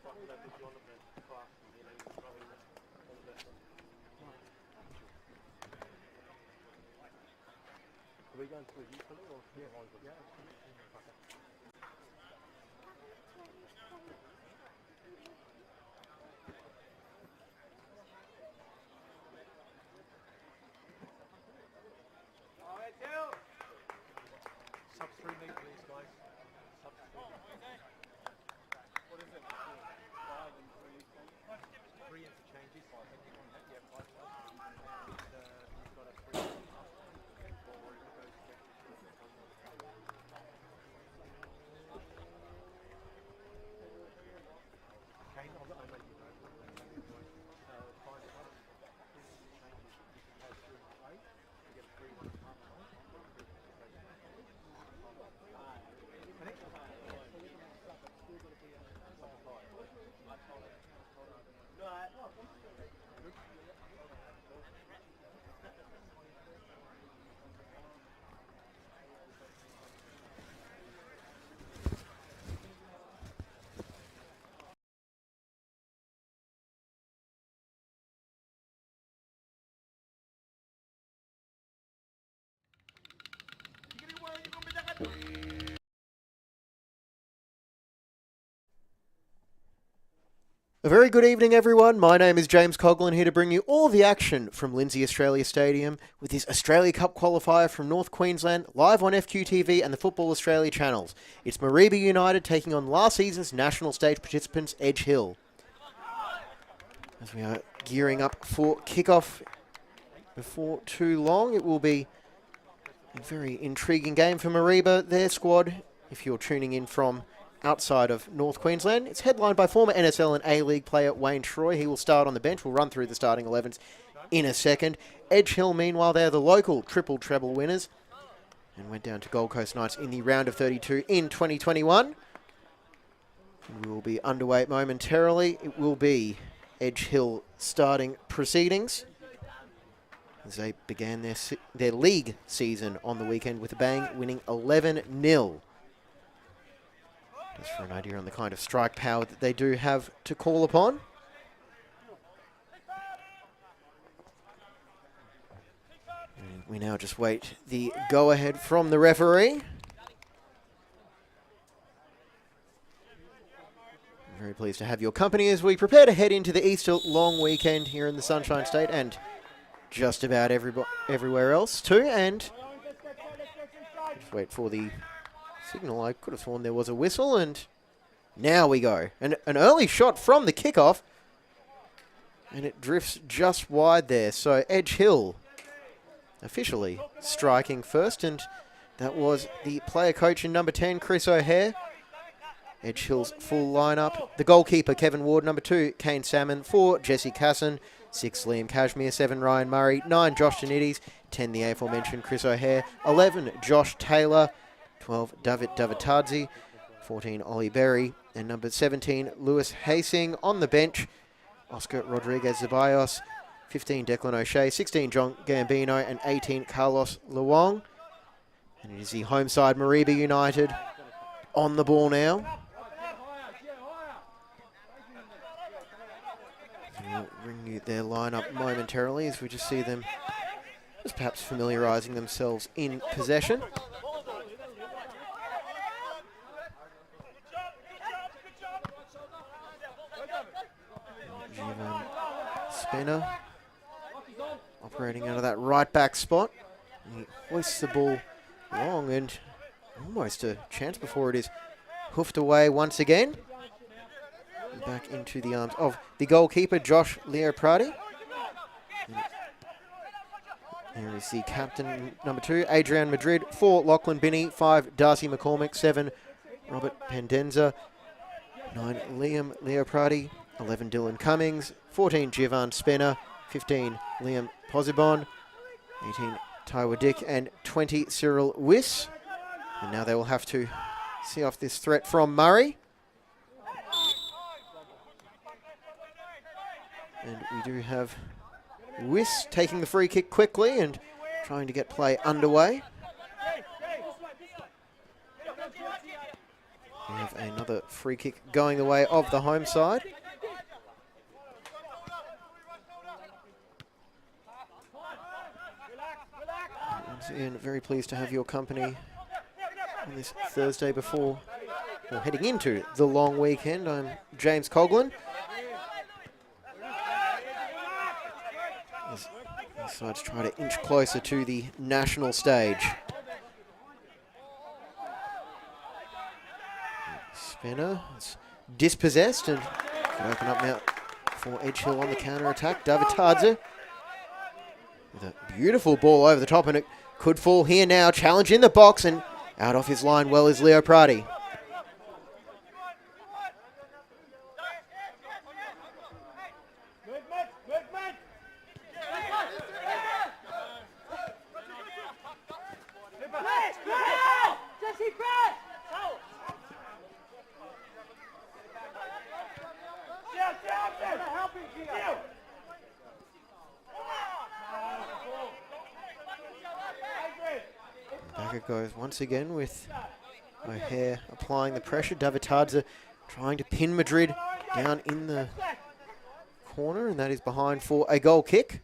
Are we going to a youth or yeah, Sub 3 me, please, guys. Sub 3. What is it? 5 and 3 interchanges. I think you can have, yeah, 5 and you've got a 3 up. Or it goes to okay, I'll let you know. 5 up. Changes. You can go through 8. You get a 3-1 half time. A very good evening, everyone. My name is James Coughlin, here to bring you all the action from Lindsay Australia Stadium with this Australia Cup qualifier from North Queensland, live on FQTV and the Football Australia channels. It's Mareeba United taking on last season's national stage participants, Edge Hill. As we are gearing up for kickoff before too long, it will be a very intriguing game for Mareeba, their squad, if you're tuning in from outside of North Queensland. It's headlined by former NSL and A-League player Wayne Troy. He will start on the bench. We'll run through the starting 11s in a second. Edge Hill, meanwhile, they're the local triple treble winners and went down to Gold Coast Knights in the round of 32 in 2021. And we will be underway momentarily. It will be Edge Hill starting proceedings as they began their league season on the weekend with a bang, winning 11-0. Just for an idea on the kind of strike power that they do have to call upon. And we now just wait the go-ahead from the referee. I'm very pleased to have your company as we prepare to head into the Easter long weekend here in the Sunshine State and just about everywhere else too. And just wait for the signal. I could have sworn there was a whistle, and now we go. And an early shot from the kickoff, and it drifts just wide there. So Edge Hill officially striking first, and that was the player coach in number 10, Chris O'Hare. Edge Hill's full lineup. The goalkeeper, Kevin Ward. Number 2, Kane Salmon. 4, Jesse Casson. 6, Liam Cashmere. 7, Ryan Murray. 9, Josh Janidis. 10, the aforementioned Chris O'Hare. 11, Josh Taylor. 12, David Davitadze. 14, Ollie Berry. And number 17, Lewis Hasing. On the bench, Oscar Rodriguez-Zeballos. 15, Declan O'Shea. 16, John Gambino. And 18, Carlos Luong. And it is the home side, Mareeba United, on the ball now. We'll bring you their lineup momentarily as we just see them just perhaps familiarising themselves in possession. Spinner operating out of that right back spot. He hoists the ball long and almost a chance before it is hoofed away once again. Back into the arms of the goalkeeper, Josh Leoprati. There is the captain, number 2, Adrian Madrid. 4, Lachlan Binney. 5, Darcy McCormick. 7, Robert Pendenza. 9, Liam Leoprati. 11, Dylan Cummings. 14, Giovanni Spinner. 15, Liam Posibon. 18, Taiwa Dick. And 20, Cyril Wiss. And now they will have to see off this threat from Murray. And we do have Wiss taking the free kick quickly and trying to get play underway. We have another free kick going the way of the home side. Once again, very pleased to have your company on this Thursday before, or heading into the long weekend. I'm James Coughlin. As the sides try to inch closer to the national stage. Spinner is dispossessed and can open up now for Edge Hill on the counter-attack. Davitadze with a beautiful ball over the top, and it could fall here now. Challenge in the box, and out off his line well is Leo Prati. Back it goes once again with O'Hare applying the pressure. Davitadze trying to pin Madrid down in the corner, and that is behind for a goal kick.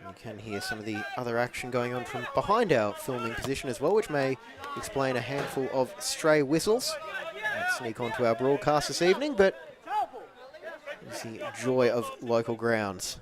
You can hear some of the other action going on from behind our filming position as well, which may explain a handful of stray whistles that sneak onto our broadcast this evening, but it's the joy of local grounds.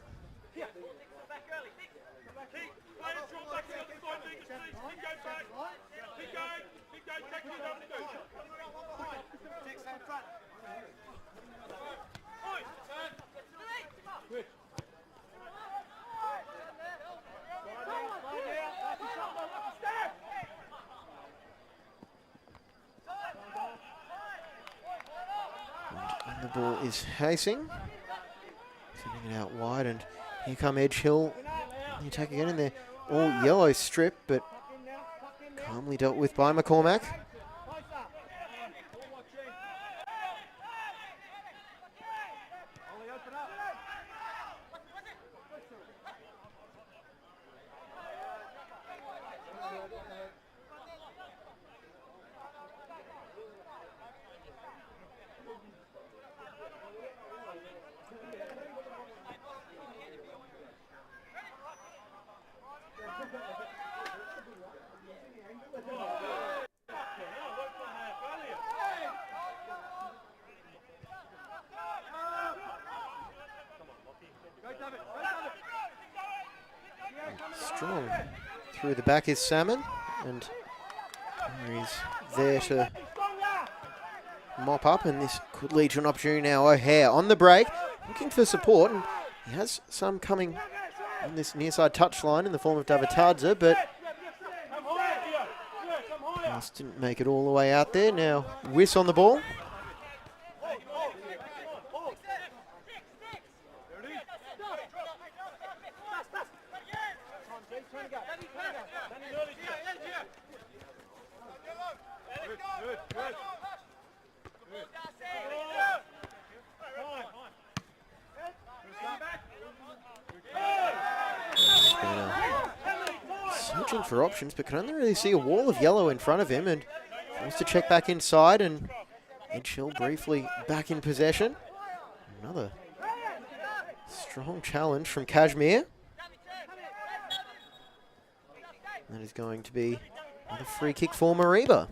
And the ball is Hastings, sending it out wide, and here come Edge Hill. The attack again in there, all yellow strip, but calmly dealt with by McCormack. Strong through the back is Salmon, and he's there to mop up, and this could lead to an opportunity now. O'Hare on the break, looking for support, and he has some coming on this near side touchline in the form of Davitadze, but just didn't make it all the way out there. Now Wiss on the ball. Searching for options, but can only really see a wall of yellow in front of him, and wants to check back inside, and Edge Hill briefly back in possession. Another strong challenge from Kashmir. That is going to be another free kick for Mareeba.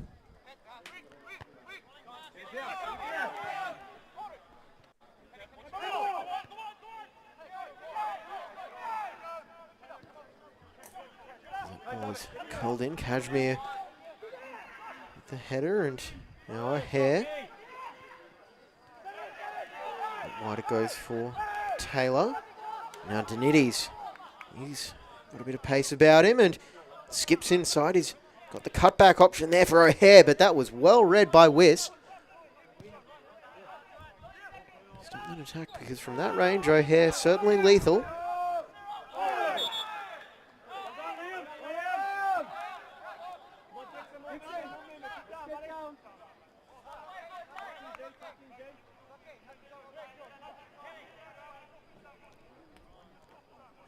Was curled in. Kashmir with the header, and now O'Hare. Wide it goes for Taylor. Now Denides, he's got a bit of pace about him and skips inside. He's got the cutback option there for O'Hare, but that was well read by Wiss. Stop that attack, because from that range, O'Hare certainly lethal.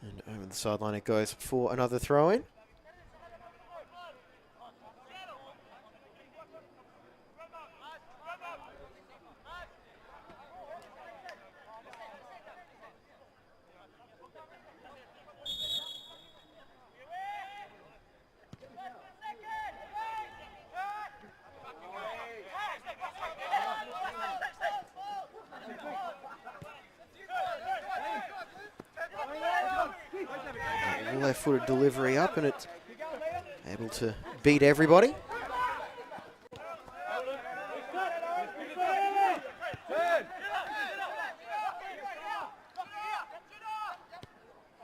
And over the sideline it goes for another throw-in. Left-footed delivery up, and it's able to beat everybody.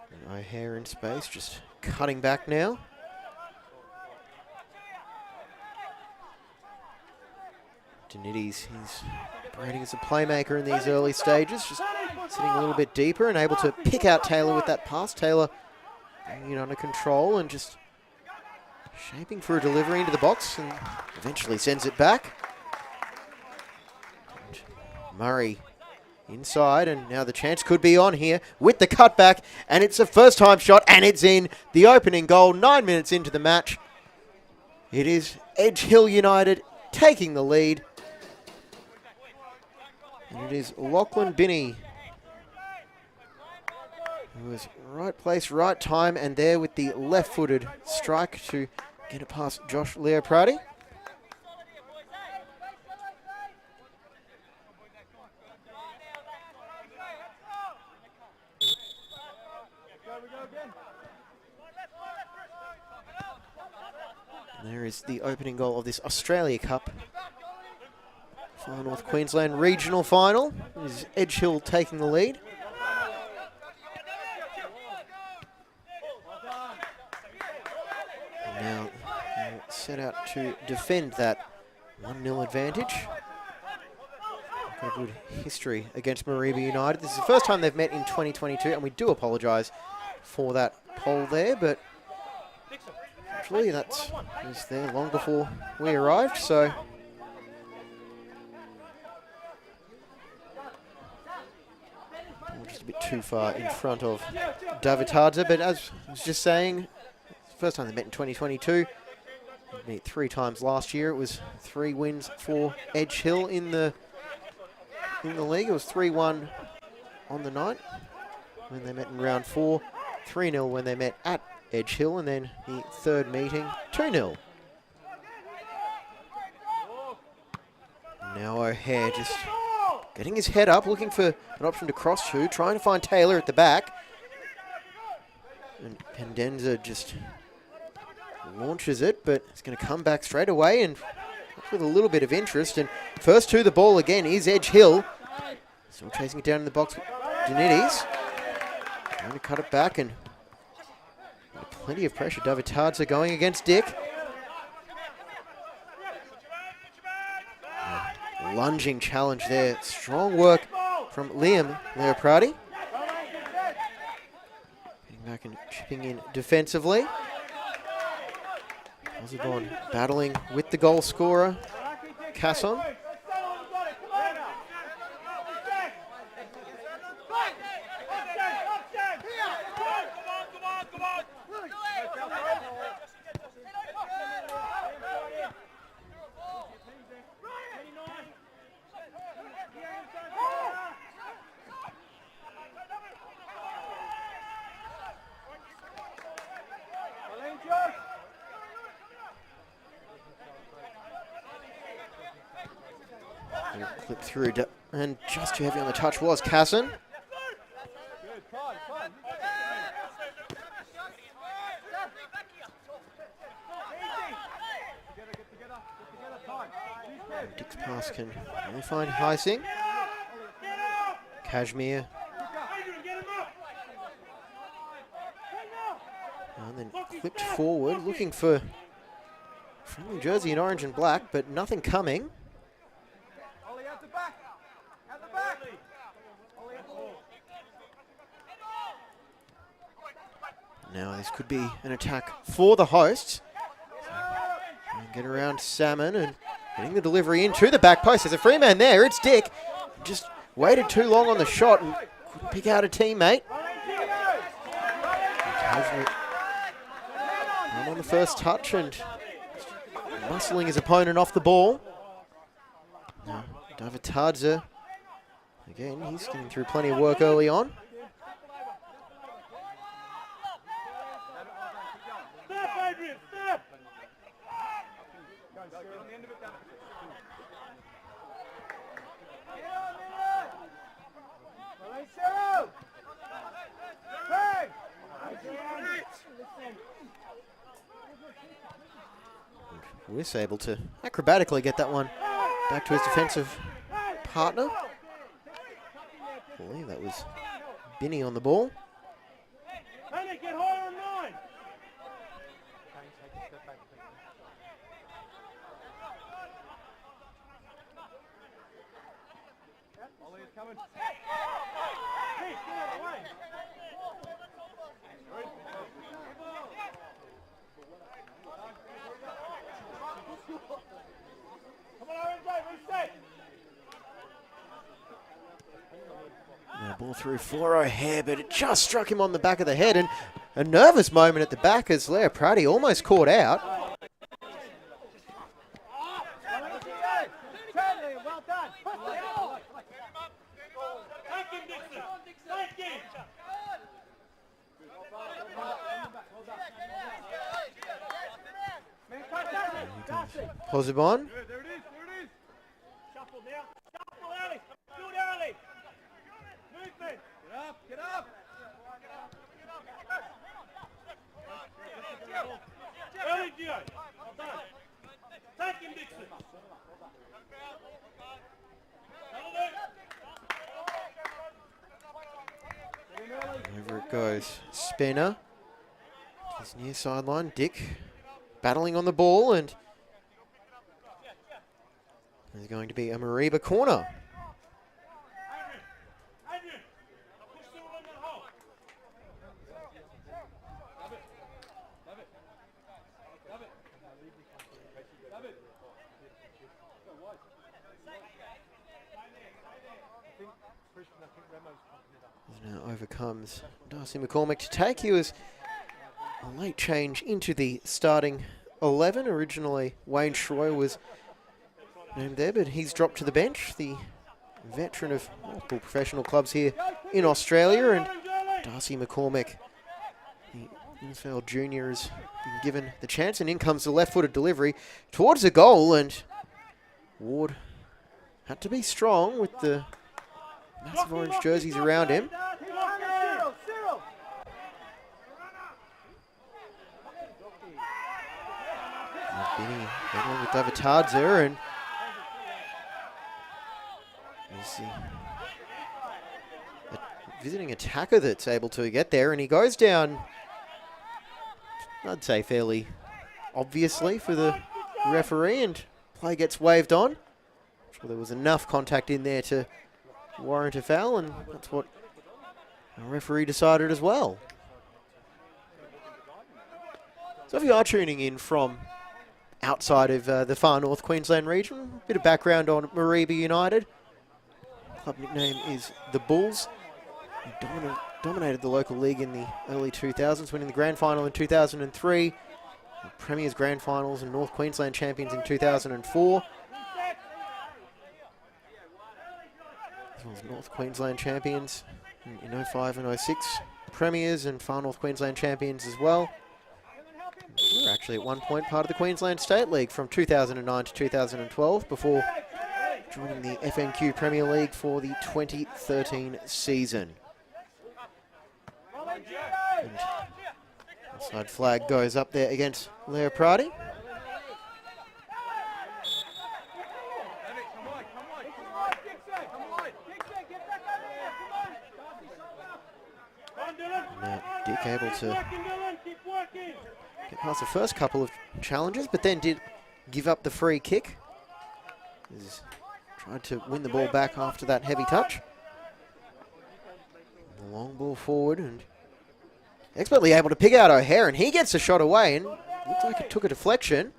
And O'Hare in space, just cutting back now. Denides, he's operating as a playmaker in these early stages, just sitting a little bit deeper and able to pick out Taylor with that pass. Taylor bringing it under control and just shaping for a delivery into the box, and eventually sends it back. And Murray inside, and now the chance could be on here with the cutback, and it's a first-time shot, and it's in. The opening goal, 9 minutes into the match. It is Edge Hill United taking the lead. And it is Lachlan Binney, who was right place, right time, and there with the left-footed strike to get it past Josh Leoprati. And there is the opening goal of this Australia Cup Far North Queensland Regional Final. This is Edge Hill taking the lead. Now set out to defend that 1-0 advantage. Got a good history against Mareeba United. This is the first time they've met in 2022, and we do apologise for that poll there, but actually that was there long before we arrived, so we're just a bit too far in front of Davitadze. But as I was just saying, first time they met in 2022. They met 3 times last year. It was 3 wins for Edge Hill in the league. It was 3-1 on the night when they met in round 4, 3-0 when they met at Edge Hill, and then the third meeting 2-0. Now O'Hare just getting his head up, looking for an option to cross to, trying to find Taylor at the back. And Pendenza just launches it, but it's going to come back straight away and with a little bit of interest. And first to the ball again is Edge Hill. Still chasing it down in the box with Denides. Trying to cut it back, and plenty of pressure. Davitadze going against Dick. Lunging challenge there. Strong work from Liam Leoprati. Getting back and chipping in defensively. Osborne battling with the goal scorer, Casson. Clip through, and just too heavy on the touch was Casson. Dick's pass can only find Heising. Kashmir And then flipped forward, looking for friendly jersey in orange and black, but nothing coming. Ollie, out the back. Out the back. Ollie, out the ball. Now this could be an attack for the hosts. And get around Salmon and getting the delivery into the back post. There's a free man there. It's Dick. Just waited too long on the shot and couldn't pick out a teammate. On the first touch and muscling his opponent off the ball. Now, Davitadze, again, he's getting through plenty of work early on. Wiss able to acrobatically get that one back to his defensive partner. I believe that was Binny on the ball. Get higher on 9. Ollie is coming. Hey, get out of the way. Come on, Orange, reset. Now ball through for O'Hare, but it just struck him on the back of the head, and a nervous moment at the back as Leo Prati almost caught out. Well done. Take him, Dixon. Take him. Posibon. There it is. Shuffle now. Shuffle, Ali. Do it, Ali. Movement. Get up. Early, Gio. Well done. Take him, Dixon. Over it goes. Spinner. His near sideline. Dick battling on the ball, and there's going to be a Mareeba corner. Adrian. Push through on that hole. Now overcomes Darcy McCormick to take. He was a late change into the starting 11. Originally, Wayne Schroy was named there, but he's dropped to the bench. The veteran of multiple professional clubs here in Australia, and Darcy McCormick, the NFL junior, has been given the chance, and in comes the left-footed delivery towards the goal, and Ward had to be strong with the massive orange jerseys around him. Benny with Davitadze, and you see a visiting attacker that's able to get there, and he goes down, I'd say fairly obviously for the referee, and play gets waved on. I'm sure there was enough contact in there to warrant a foul, and that's what the referee decided as well. So if you are tuning in from outside of the far north Queensland region, a bit of background on Mareeba United. Club nickname is the Bulls. They dominated the local league in the early 2000s, winning the grand final in 2003, the Premier's grand finals and North Queensland champions in 2004. As well as North Queensland champions in 05 and 06, Premiers and far North Queensland champions as well. We were actually at one point part of the Queensland State League from 2009 to 2012 before joining the FNQ Premier League for the 2013 season. And side flag goes up there against Leo Prati. Now Dick able to get past the first couple of challenges, but then did give up the free kick. He's tried to win the ball back after that heavy touch. The long ball forward and expertly able to pick out O'Hare, and he gets a shot away and looks like it took a deflection.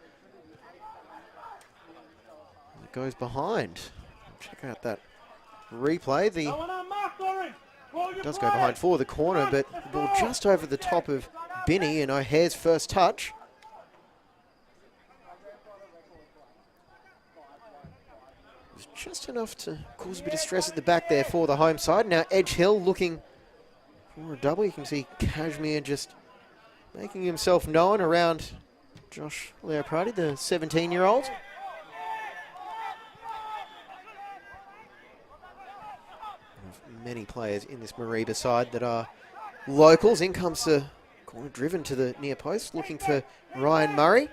It goes behind. Check out that replay. It does go behind for the corner, but the ball just over the top of Binney and O'Hare's first touch. It was just enough to cause a bit of stress at the back there for the home side. Now Edge Hill looking for a double. You can see Kashmir just making himself known around Josh Leopardi, the 17-year-old. Many players in this Mareeba side that are locals. In comes the corner driven to the near post, looking for Ryan Murray.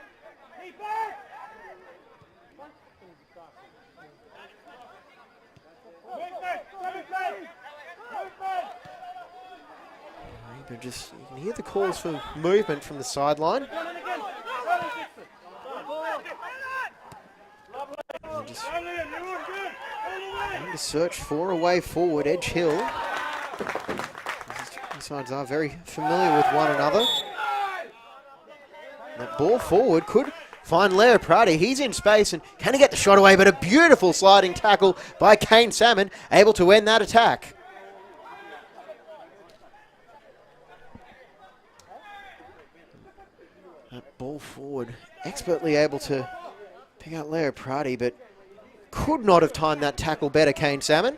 Mareeba just, you can hear the calls for movement from the sideline. Just trying to search for a way forward. Edge Hill. These sides are very familiar with one another. That ball forward could find Leopardi. He's in space and can he get the shot away? But a beautiful sliding tackle by Kane Salmon, able to end that attack. That ball forward, expertly able to pick out Leopardi, but could not have timed that tackle better, Kane Salmon.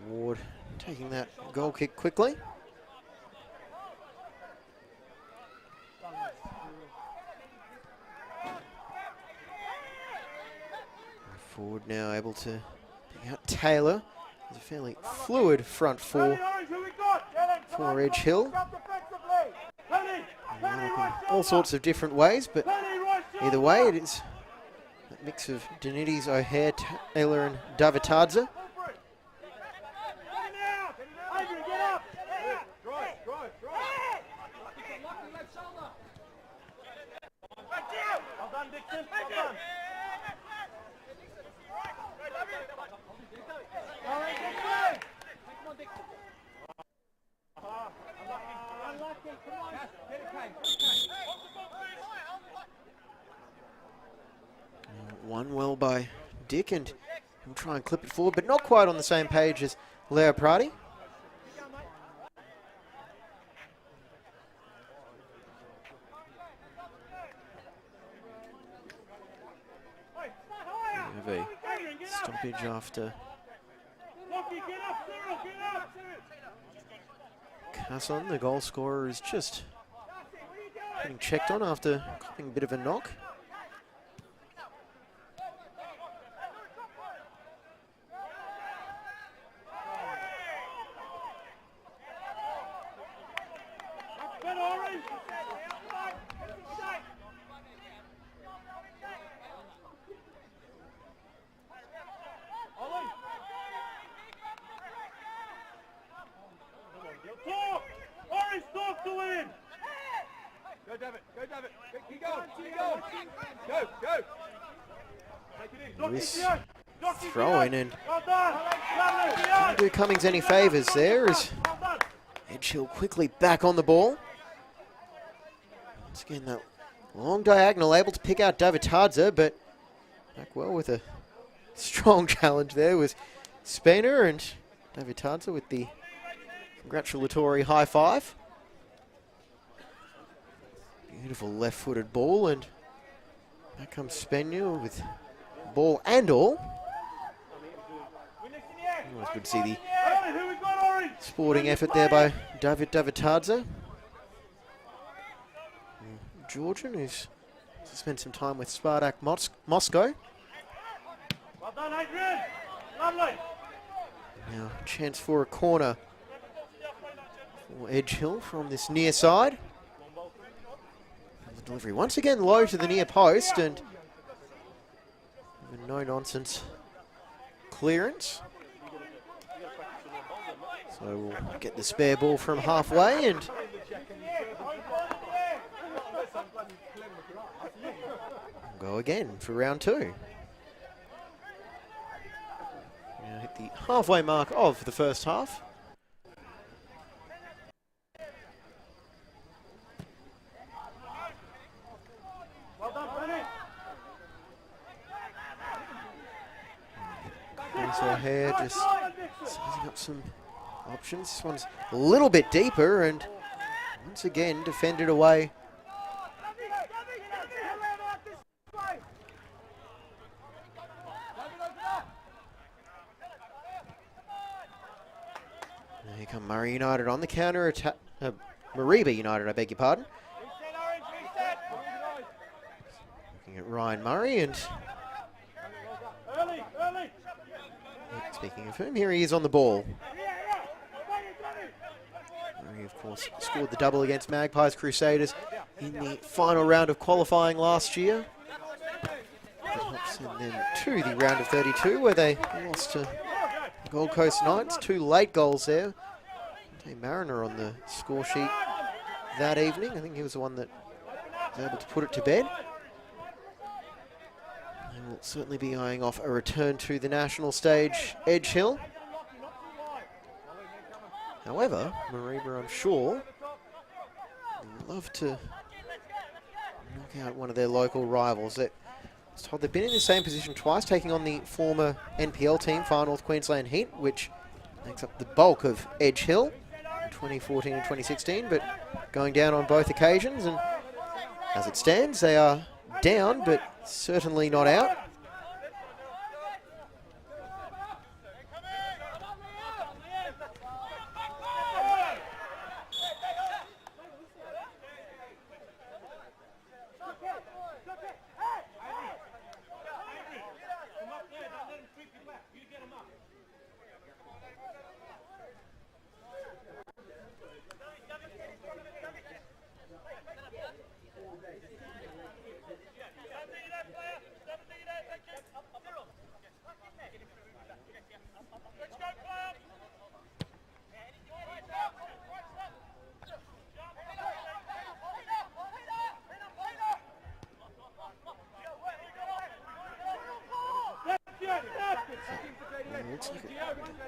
Ward taking that goal kick quickly. Forward now able to pick out Taylor. There's a fairly fluid front four for Edge Hill. All sorts of different ways, but either way it is a mix of Denides, O'Hare, Taylor and Davitadze. One well by Dick, and he'll try and clip it forward, but not quite on the same page as Leopardi. We have a stoppage after Casson, the goal scorer, is just getting checked on after copping a bit of a knock. Lewis throwing and didn't do Cummings any favours there as Edge Hill quickly back on the ball. Once again, that long diagonal able to pick out Davitadze, but back well with a strong challenge there was Spener, and Davitadze with the congratulatory high five. Beautiful left-footed ball, and back comes Spener with ball and all. Always good to see the sporting effort there by Davitadze. Georgian, who's spent some time with Spartak Moscow. Well done, Adrian. Lovely. Now, chance for a corner for Edge Hill from this near side. Delivery once again low to the near post, and no nonsense clearance. So we'll get the spare ball from halfway and go again for round two. Now hit the halfway mark of the first half. Well done, Benny. So here just sizing up some options. This one's a little bit deeper and once again defended away. Now here come Murray United on the counter attack. Mareeba United, I beg your pardon. Looking at Ryan Murray and speaking of whom, here he is on the ball. Murray, of course, scored the double against Magpies Crusaders in the final round of qualifying last year. That helped send them to the round of 32 where they lost to Gold Coast Knights. 2 late goals there. Dave Mariner on the score sheet that evening. I think he was the one that was able to put it to bed. They will certainly be eyeing off a return to the national stage, Edge Hill. However, Mareeba, I'm sure, would love to knock out one of their local rivals. I was told they've been in the same position twice, taking on the former NPL team, Far North Queensland Heat, which makes up the bulk of Edge Hill in 2014 and 2016, but going down on both occasions. And as it stands, they are down, but certainly not out.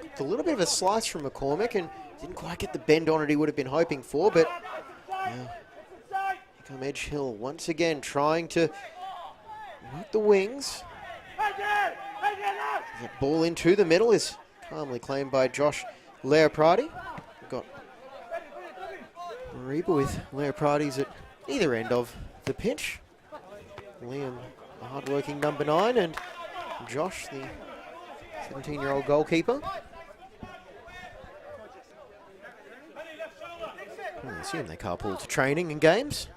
It's a little bit of a slice from McCormick and didn't quite get the bend on it he would have been hoping for, but here come Edge Hill once again trying to work the wings. The ball into the middle is calmly claimed by Josh Leoprati. We've got Mareeba with Leopratis at either end of the pitch. Liam, the hard-working number 9, and Josh, the 17-year-old goalkeeper. I assume they carpool to training and games.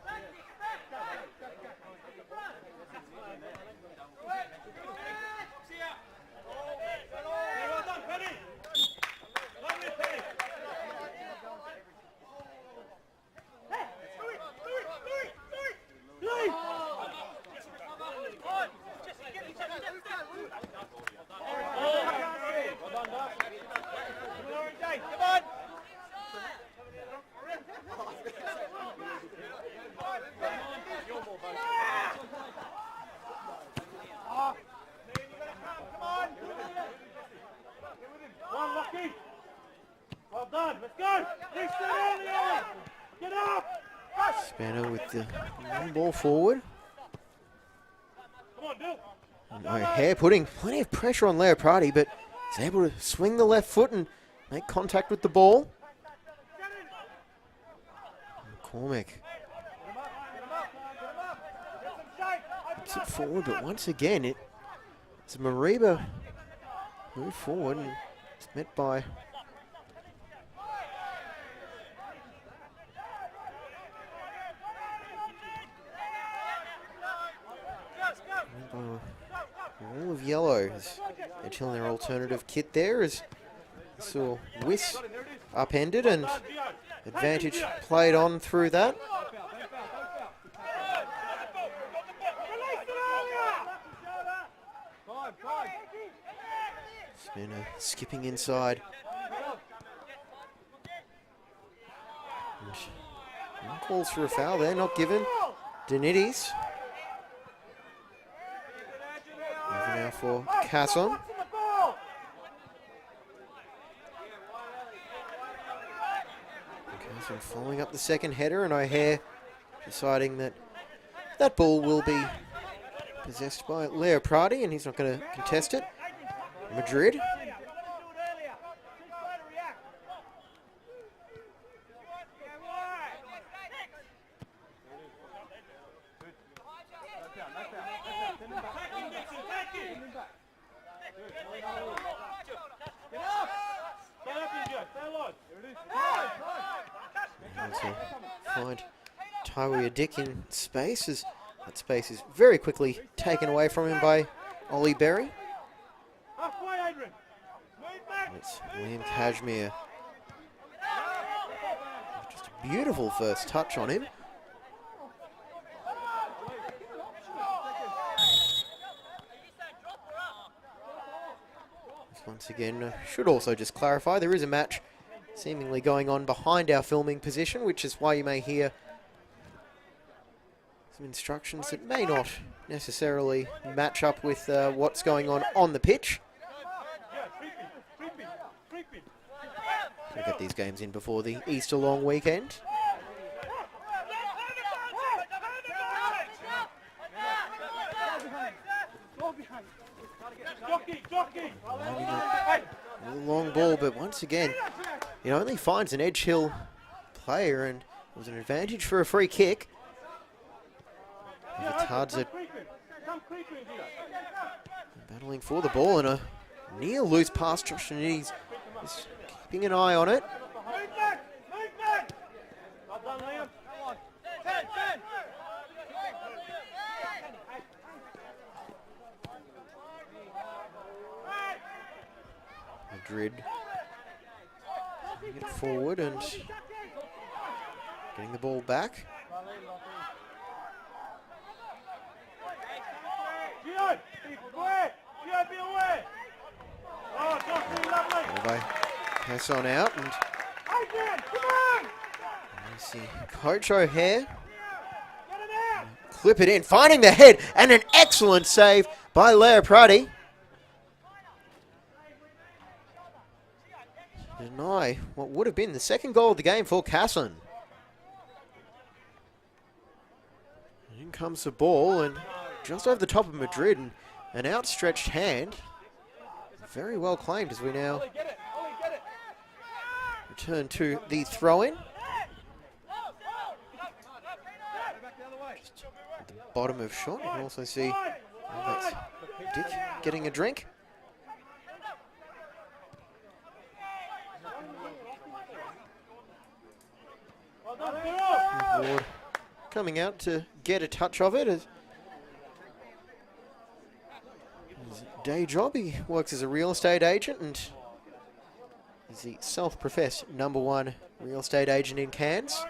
Spanner with the long ball forward. And O'Hare putting plenty of pressure on Leoprati, but is able to swing the left foot and make contact with the ball. McCormick puts it forward, but once again it's Mareeba move forward and it's met by all of yellow. Edge Hill in their alternative kit there as saw Wiss upended and advantage played on through that. And skipping inside. And calls for a foul there, not given. Denidis. Over now for Casson. Casson following up the second header, and O'Hare deciding that that ball will be possessed by Leo Prati, and he's not going to contest it. Madrid. Find Tyree Dick in space, as that space is very quickly taken away from him by Ollie Berry. It's Liam Cashmere. Just a beautiful first touch on him. Once again, should also just clarify, there is a match seemingly going on behind our filming position, which is why you may hear some instructions that may not necessarily match up with what's going on the pitch. We'll get these games in before the Easter long weekend. A long ball, but once again, he only finds an Edge Hill player, and it was an advantage for a free kick. The Tards are battling for the ball, and a near loose pass. Josh Denidis is keeping an eye on it. Madrid get forward and getting the ball back. By Casson out, and you see Coach O'Hare clip it in, finding the head, and an excellent save by Leo Prati. Deny what would have been the second goal of the game for Casson. In comes the ball, and just over the top of Madrid, and an outstretched hand. Very well claimed as we now return to the throw-in. Just at the bottom of shot, you can also see that's Dick getting a drink. Ward coming out to get a touch of it. As his day job, he works as a real estate agent and is the self-professed #1 real estate agent in Cairns.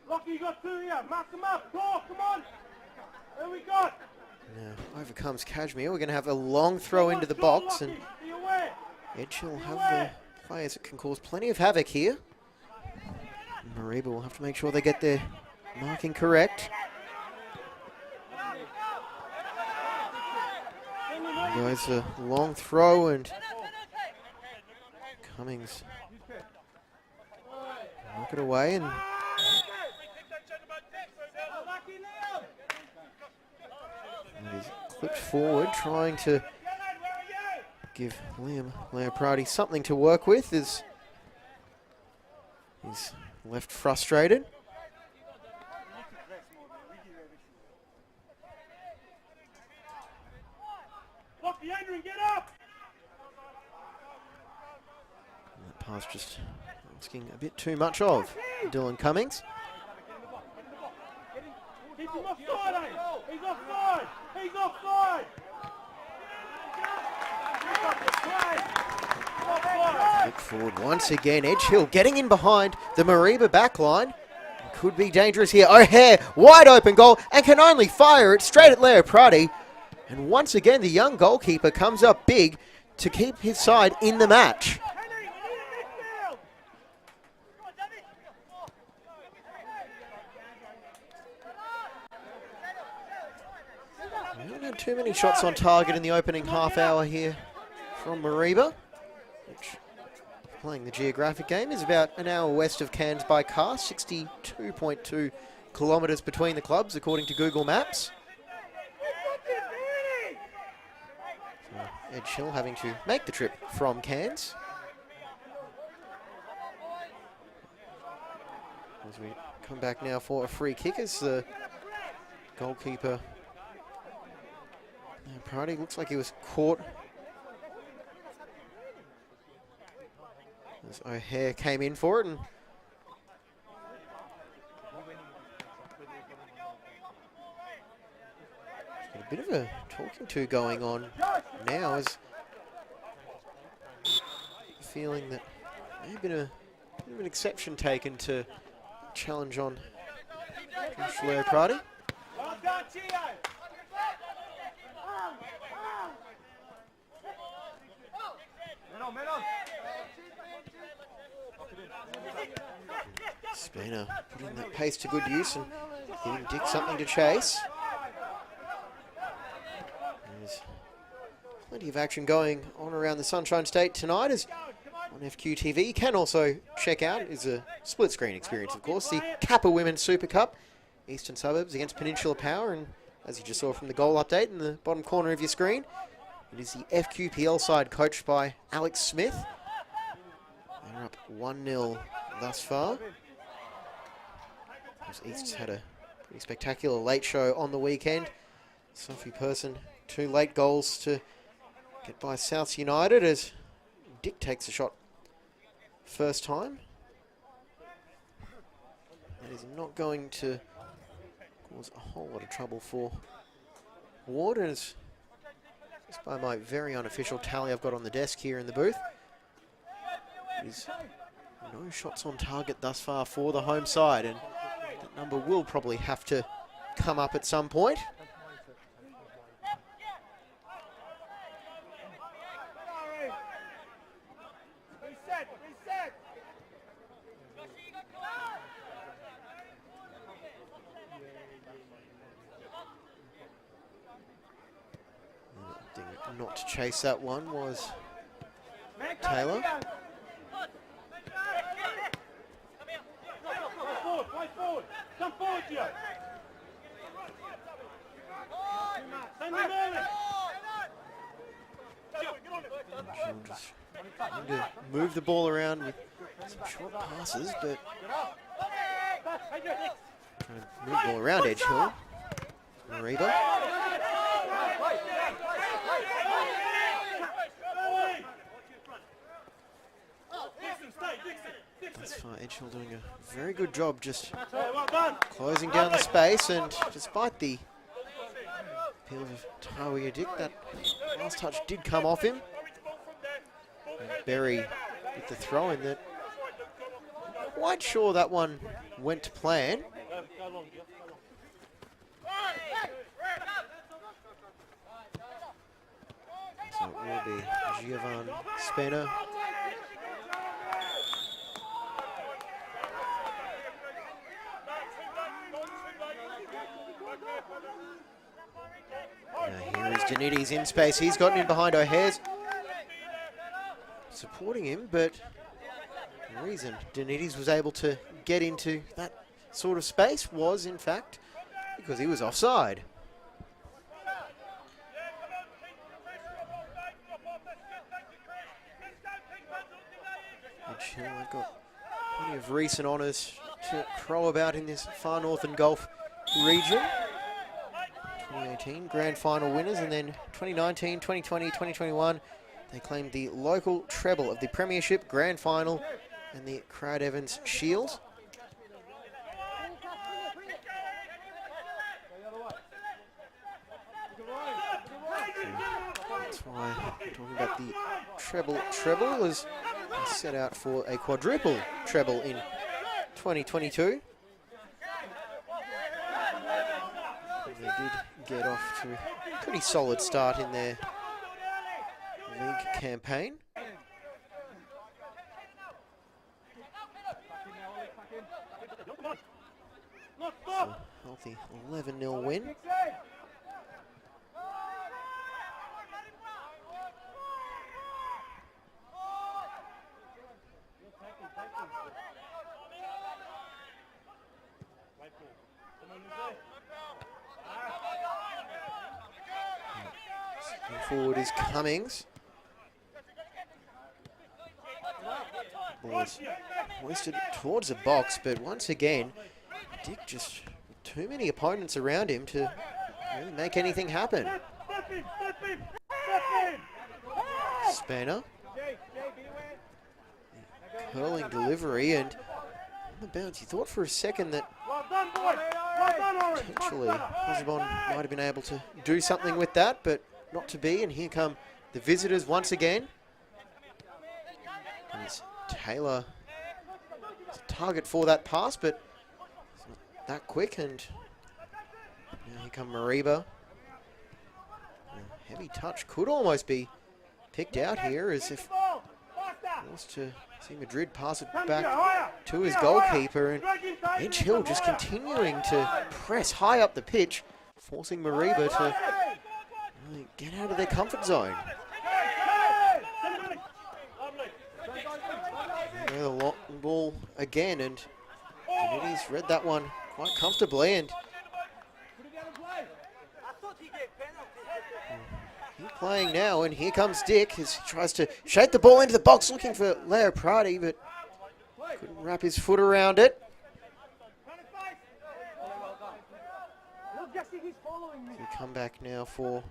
Lucky, you got two here. Mark them up. Talk, come on. There we go. Now overcomes Cashmere. We're going to have a long throw into the box, and Edge will have the players that can cause plenty of havoc here. Mareeba will have to make sure they get their marking correct. Goes a long throw, and Cummings knock it away, and he's clipped forward, trying to give Leo Prati something to work with as he's left frustrated. That pass just asking a bit too much of Dylan Cummings. He's offside, He's offside! He's offside! Look forward once again. Edge Hill getting in behind the Mareeba backline. Could be dangerous here. O'Hare, wide open goal, and can only fire it straight at Leo Prati. And once again, the young goalkeeper comes up big to keep his side in the match. We haven't had too many shots on target in the opening half hour here from Mareeba, which, playing the geographic game, is about an hour west of Cairns by car, 62.2 kilometres between the clubs, according to Google Maps. So Edge Hill having to make the trip from Cairns. As we come back now for a free kick as the goalkeeper, Prady, looks like he was caught as O'Hare came in for it, and a bit of a talking to going on now, as feeling that may have been a bit of an exception taken to challenge on Shalero Prady. Spina putting that pace to good use and giving Dick something to chase. There's plenty of action going on around the Sunshine State tonight, as on FQTV. You can also check out, is a split screen experience, of course, the Kappa Women's Super Cup, Eastern Suburbs against Peninsula Power, and as you just saw from the goal update in the bottom corner of your screen, it is the FQPL side coached by Alex Smith. They're up 1-0 thus far. East's had a pretty spectacular late show on the weekend. Sophie Person, 2 late goals to get by South United, as Dick takes a shot first time. That is not going to cause a whole lot of trouble for Ward, as just by my very unofficial tally I've got on the desk here in the booth, is no shots on target thus far for the home side, and that number will probably have to come up at some point. Not to chase that one was Taylor. Come forward, Gio. Just trying to move the ball around with some short passes, but trying to move the ball around Edge Hill. Mareeba. Thus far, Edge Hill doing a very good job just closing down the space, and despite the appeal of Tawia Dick, that last touch did come off him. And Berry with the throw in that. Not quite sure that one went to plan. So it will be Giovan Spena. Now here is Denides in space. He's gotten in behind O'Hare's, supporting him, but the reason Denides was able to get into that sort of space was, in fact, because he was offside. Edge Hill, they've got plenty of recent honours to crow about in this far northern Gulf region. 2018 grand final winners, and then 2019, 2020, 2021 they claimed the local treble of the Premiership, Grand Final and the Crowd Evans Shield. That's why we're talking about the treble as set out for a quadruple treble in 2022. They did get off to pretty solid start in their league campaign. So, healthy 11-0 win. Forward is Cummings. Ball is hoisted towards the box, but once again, Dick just too many opponents around him to really make anything happen. Spanner. Curling delivery and on the bounce. You thought for a second that potentially Osborne might have been able to do something with that, but not to be. And here come the visitors once again. And it's Taylor, it's a target for that pass, but it's not that quick. And now here come Mareeba. A heavy touch could almost be picked out here, as if he wants to see Madrid pass it back to his goalkeeper. And Edge Hill just continuing to press high up the pitch, forcing Mareeba to really get out of their comfort zone. The long ball again, and Kennedy's read that one quite comfortably. And he's playing now, and here comes Dick as he tries to shake the ball into the box, looking for Leo Prati, but couldn't wrap his foot around it. We come back now for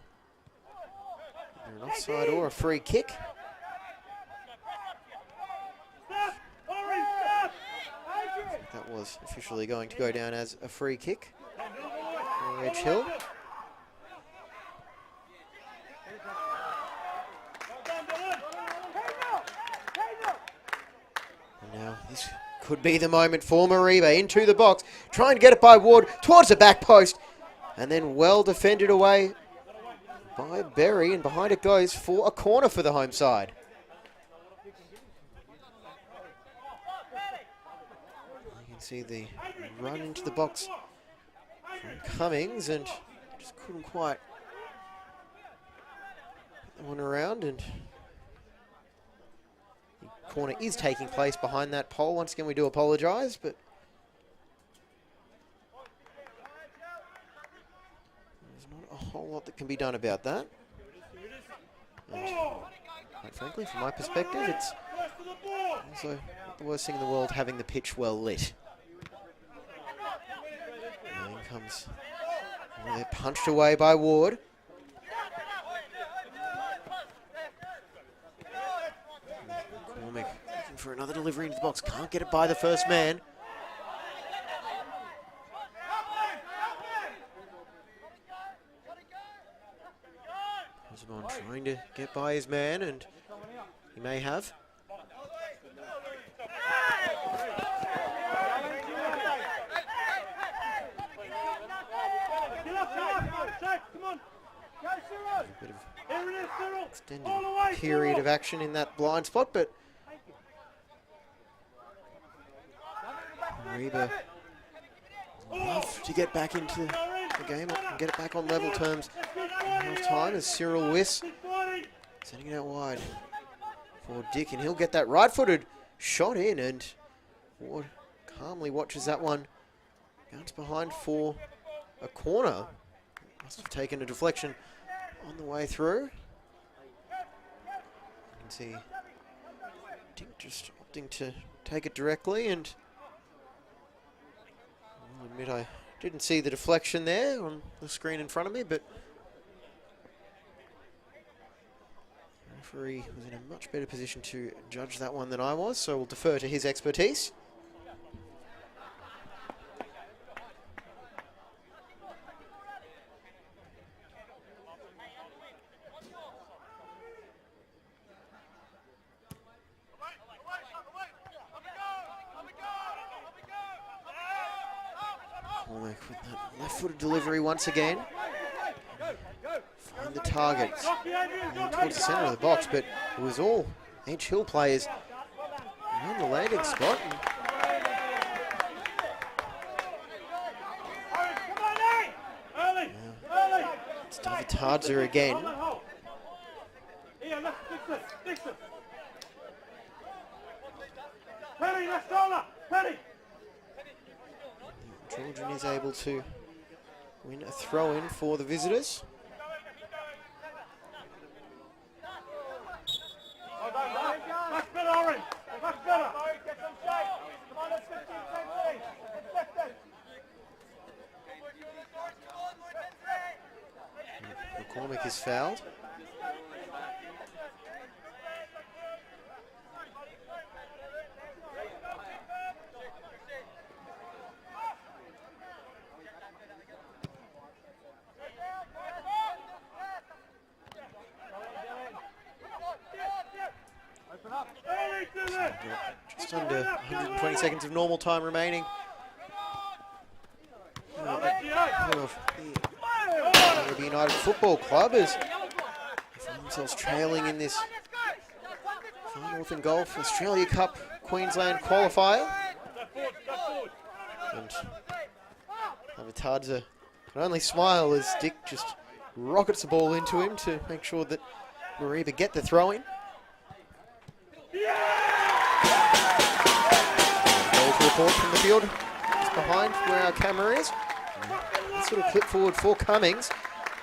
an offside or a free kick. That was officially going to go down as a free kick for Edge Hill. And now this could be the moment for Mareeba into the box, trying to get it by Ward towards the back post, and then well defended away by Berry, and behind it goes for a corner for the home side. See the run into the box from Cummings, and just couldn't quite get that one around. And the corner is taking place behind that pole. Once again, we do apologise, but there's not a whole lot that can be done about that. And quite frankly, from my perspective, it's also not the worst thing in the world having the pitch well lit. Comes, they're punched away by Ward. McCormick looking for another delivery into the box, can't get it by the first man. Osborne trying to get by his man, and he may have. A bit of extended period of action in that blind spot, but Mareeba love to get back into the game and get it back on level terms in half time, as Cyril Wiss sending it out wide for Dick, and he'll get that right-footed shot in, and Ward calmly watches that one bounce behind for a corner. Must have taken a deflection on the way through. You can see Dick just opting to take it directly, and I'll admit I didn't see the deflection there on the screen in front of me, but the referee was in a much better position to judge that one than I was, so we'll defer to his expertise. With that left-footed delivery once again. find the target towards the centre of the box, but it was all Edge Hill players on the landing spot. It's Decisive again. Georgian is able to win a throw-in for the visitors. Much better, Orange. Much better. Get some shape. Come on, let's 15, 10, McCormick is fouled. Just under 120 seconds of normal time remaining. Mareeba United Football Club is find themselves trailing in this Far Northern Golf Australia Cup Queensland qualifier. And Avitadza can only smile as Dick just rockets the ball into him to make sure that Mareeba get the throw-in. Goal to report from the field just behind where our camera is. Sort of clip forward for Cummings.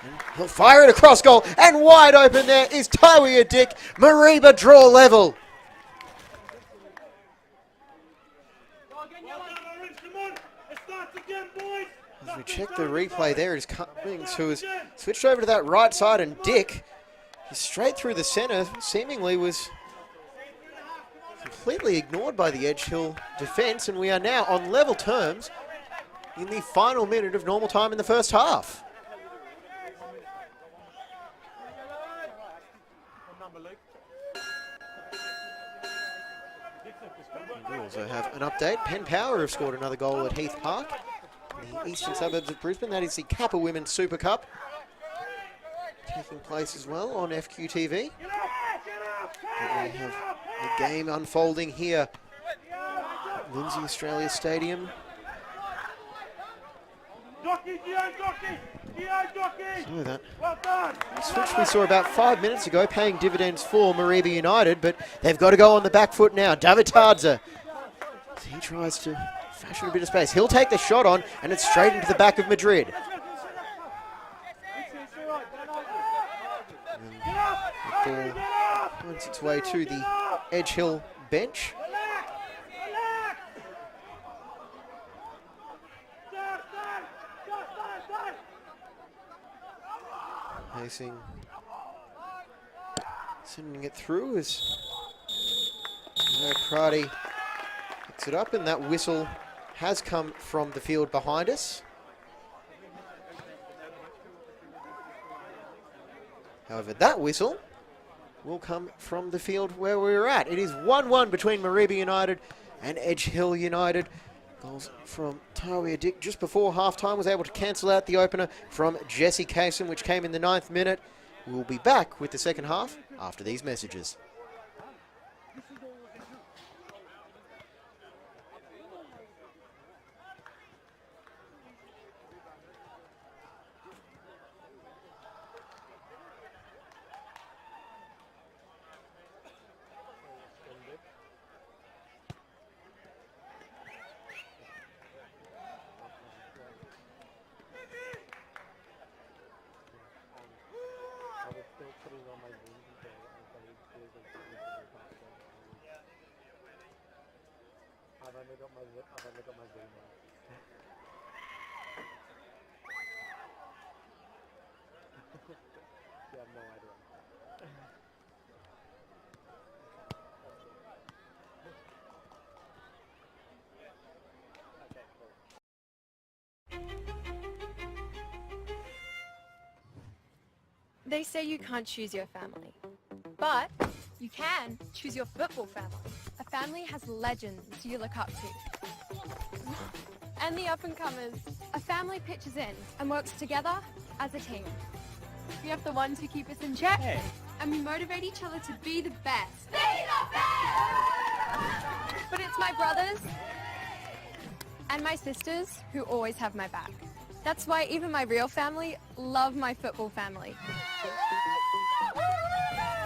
And he'll fire it across goal, and wide open there is Tywia Dick. Mareeba draw level. As we check the replay there, it is Cummings who has switched over to that right side, and Dick is straight through the centre, seemingly was completely ignored by the Edge Hill defence, and we are now on level terms in the final minute of normal time in the first half. We also have an update. Penn Power have scored another goal at Heath Park in the eastern suburbs of Brisbane. That is the Kappa Women's Super Cup taking place as well on FQTV. We have a game unfolding here at Lindsay Australia Stadium. So that switch we saw about 5 minutes ago, paying dividends for Mareeba United, but they've got to go on the back foot now. Davitadze, he tries to fashion a bit of space. He'll take the shot on, and it's straight into the back of Madrid. And the ball finds its way to the Edge Hill bench. Pacing, sending it through as Prati picks it up, and that whistle has come from the field behind us. However, that whistle will come from the field where we were at. It is 1-1 between Mareeba United and Edge Hill United. Goals from Tywia Dick just before half-time, was able to cancel out the opener from Jesse Casem, which came in the 9th minute. We'll be back with the second half after these messages. I've only got my Zoom on. You have no idea. They say you can't choose your family, but you can choose your football family. A family has legends you look up to. And the up-and-comers. A family pitches in and works together as a team. We have the ones who keep us in check. Hey. And we motivate each other to be the best. Be the best! But it's my brothers and my sisters who always have my back. That's why even my real family love my football family.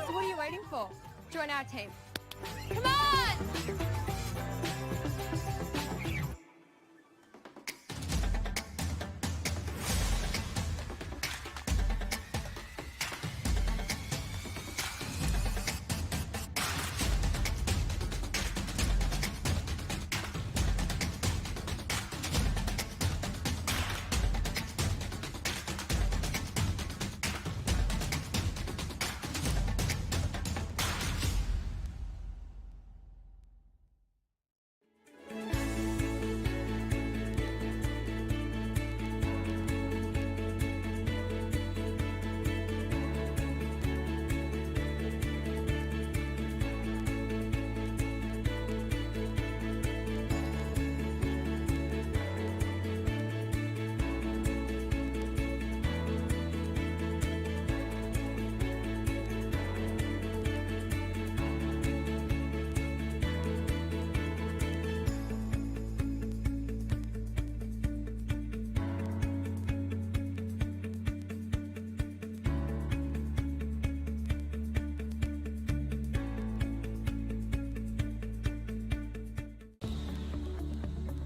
So what are you waiting for? Join our team. Come on!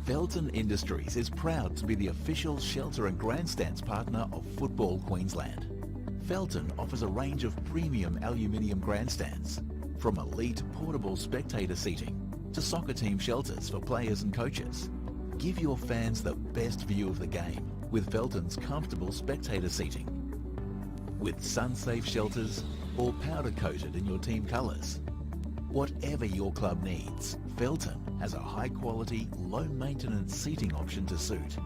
Felton Industries is proud to be the official shelter and grandstands partner of Football Queensland. Felton offers a range of premium aluminium grandstands, from elite portable spectator seating to soccer team shelters for players and coaches. Give your fans the best view of the game with Felton's comfortable spectator seating. With sun-safe shelters or powder-coated in your team colours. Whatever your club needs, Felton has a high-quality, low-maintenance seating option to suit.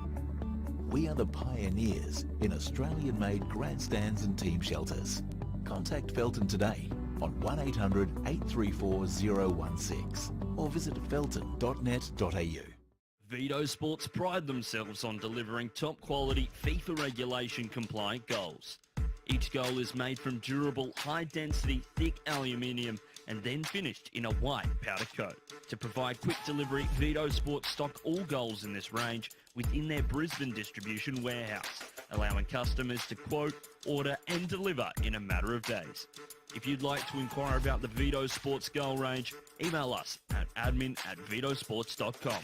We are the pioneers in Australian-made grandstands and team shelters. Contact Felton today on 1800 834 016 or visit felton.net.au. Vito Sports pride themselves on delivering top-quality FIFA regulation-compliant goals. Each goal is made from durable, high-density, thick aluminium and then finished in a white powder coat. To provide quick delivery, Vito Sports stock all goals in this range within their Brisbane distribution warehouse, allowing customers to quote, order and deliver in a matter of days. If you'd like to inquire about the Vito Sports goal range, email us at admin@vitosports.com.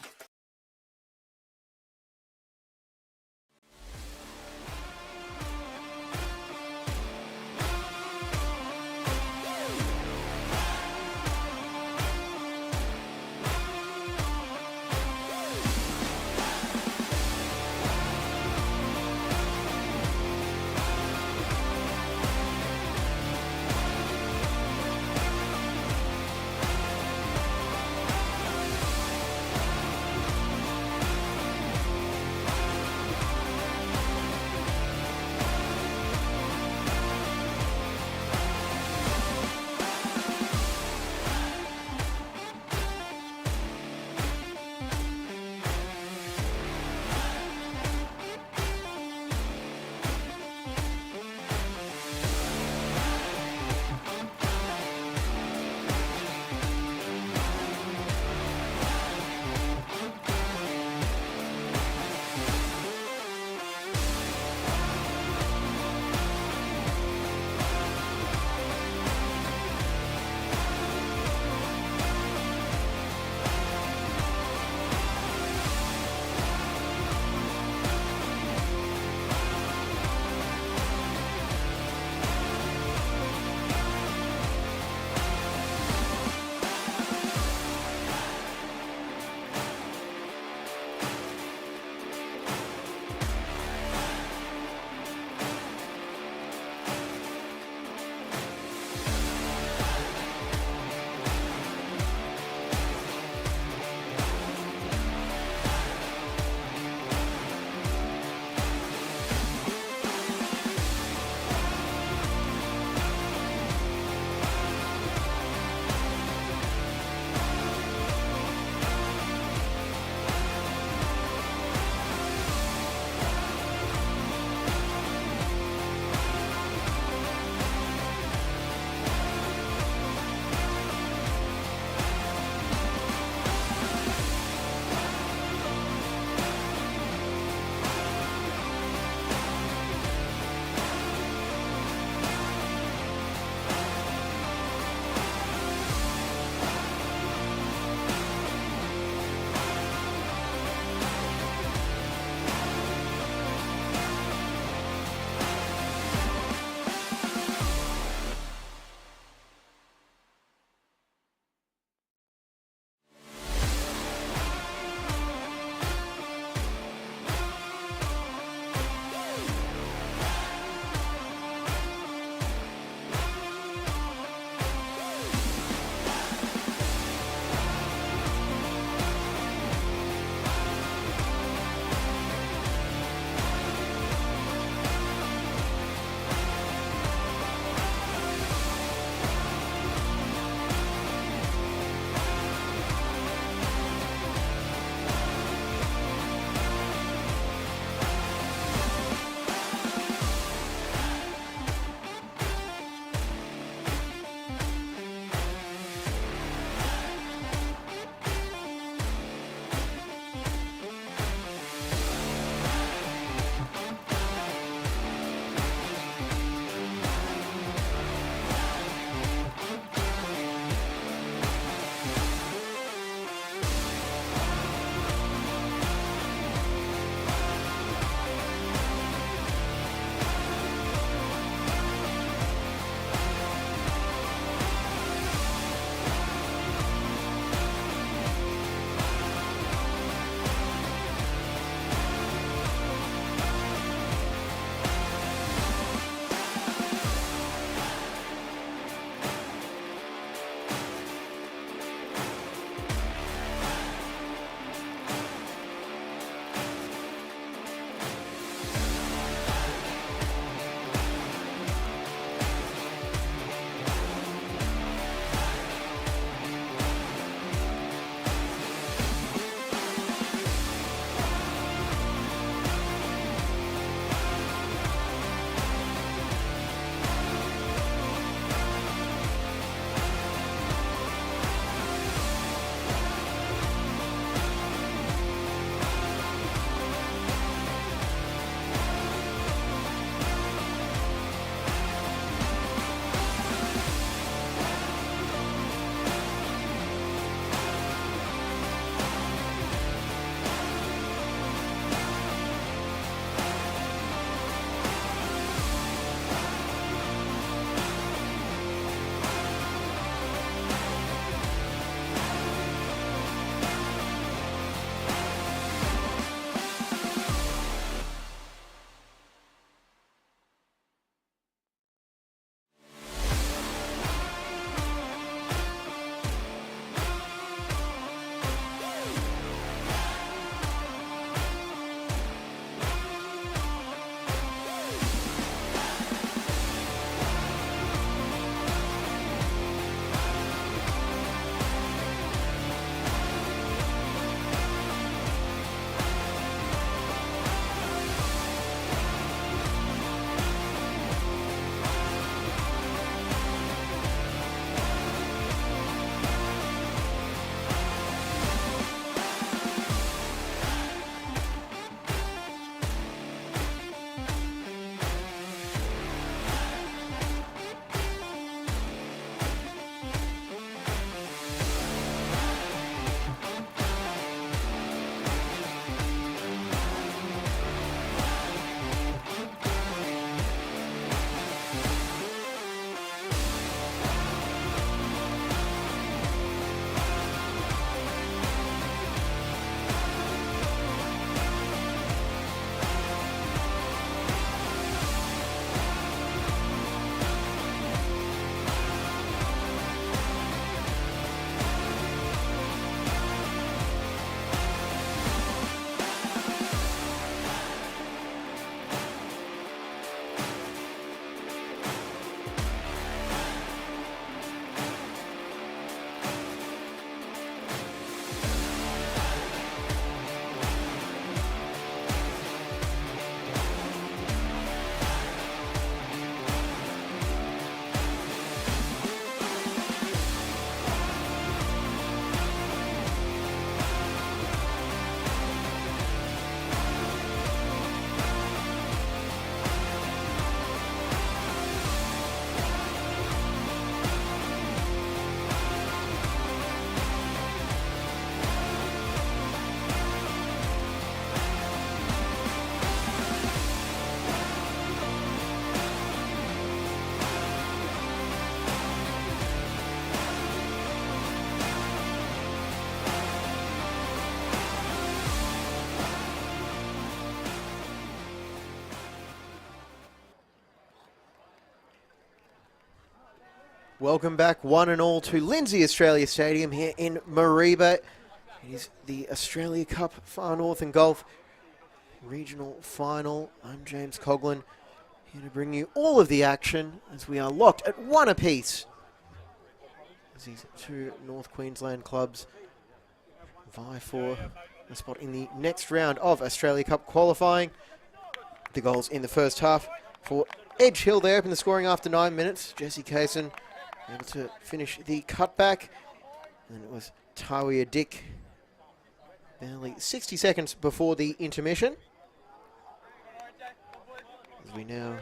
Welcome back, one and all, to Lindsay Australia Stadium here in Mareeba. It is the Australia Cup Far Northern Golf Regional Final. I'm James Coughlin, here to bring you all of the action as we are locked at one apiece. As these two North Queensland clubs vie for a spot in the next round of Australia Cup qualifying. The goals in the first half for Edge Hill. They opened the scoring after 9 minutes. Jesse Kaysen able to finish the cutback. And it was Tawia Dick barely 60 seconds before the intermission. As we now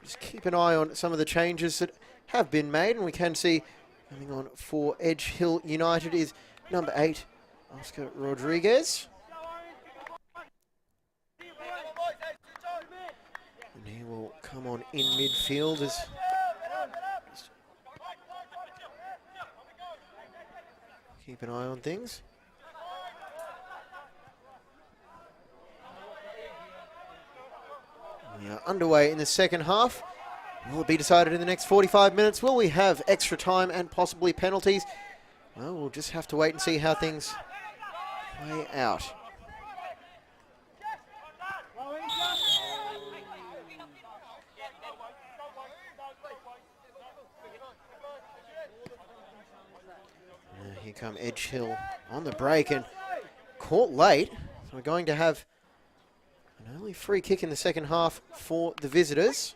just keep an eye on some of the changes that have been made, and we can see coming on for Edge Hill United is number 8, Oscar Rodriguez. And he will come on in midfield as keep an eye on things. We are underway in the second half. Will it be decided in the next 45 minutes? Will we have extra time and possibly penalties? Well, we'll just have to wait and see how things play out. Here come Edge Hill on the break and caught late. So we're going to have an early free kick in the second half for the visitors.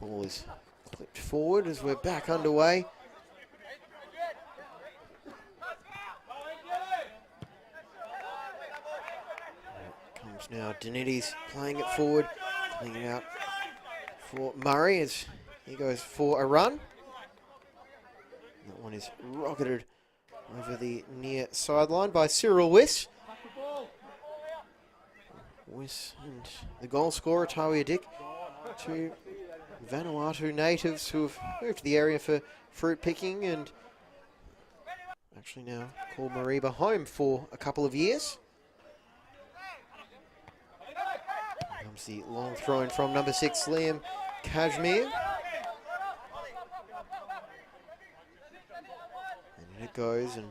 The ball is clipped forward as we're back underway. Comes now Danitti's playing it forward, playing it out for Murray as he goes for a run. That one is rocketed over the near sideline by Cyril Wiss. Wiss and the goal scorer, Tawia Dick, two Vanuatu natives who have moved to the area for fruit picking and actually now called Mareeba home for a couple of years. Here comes the long throw in from number 6, Liam Kashmir. And in it goes, and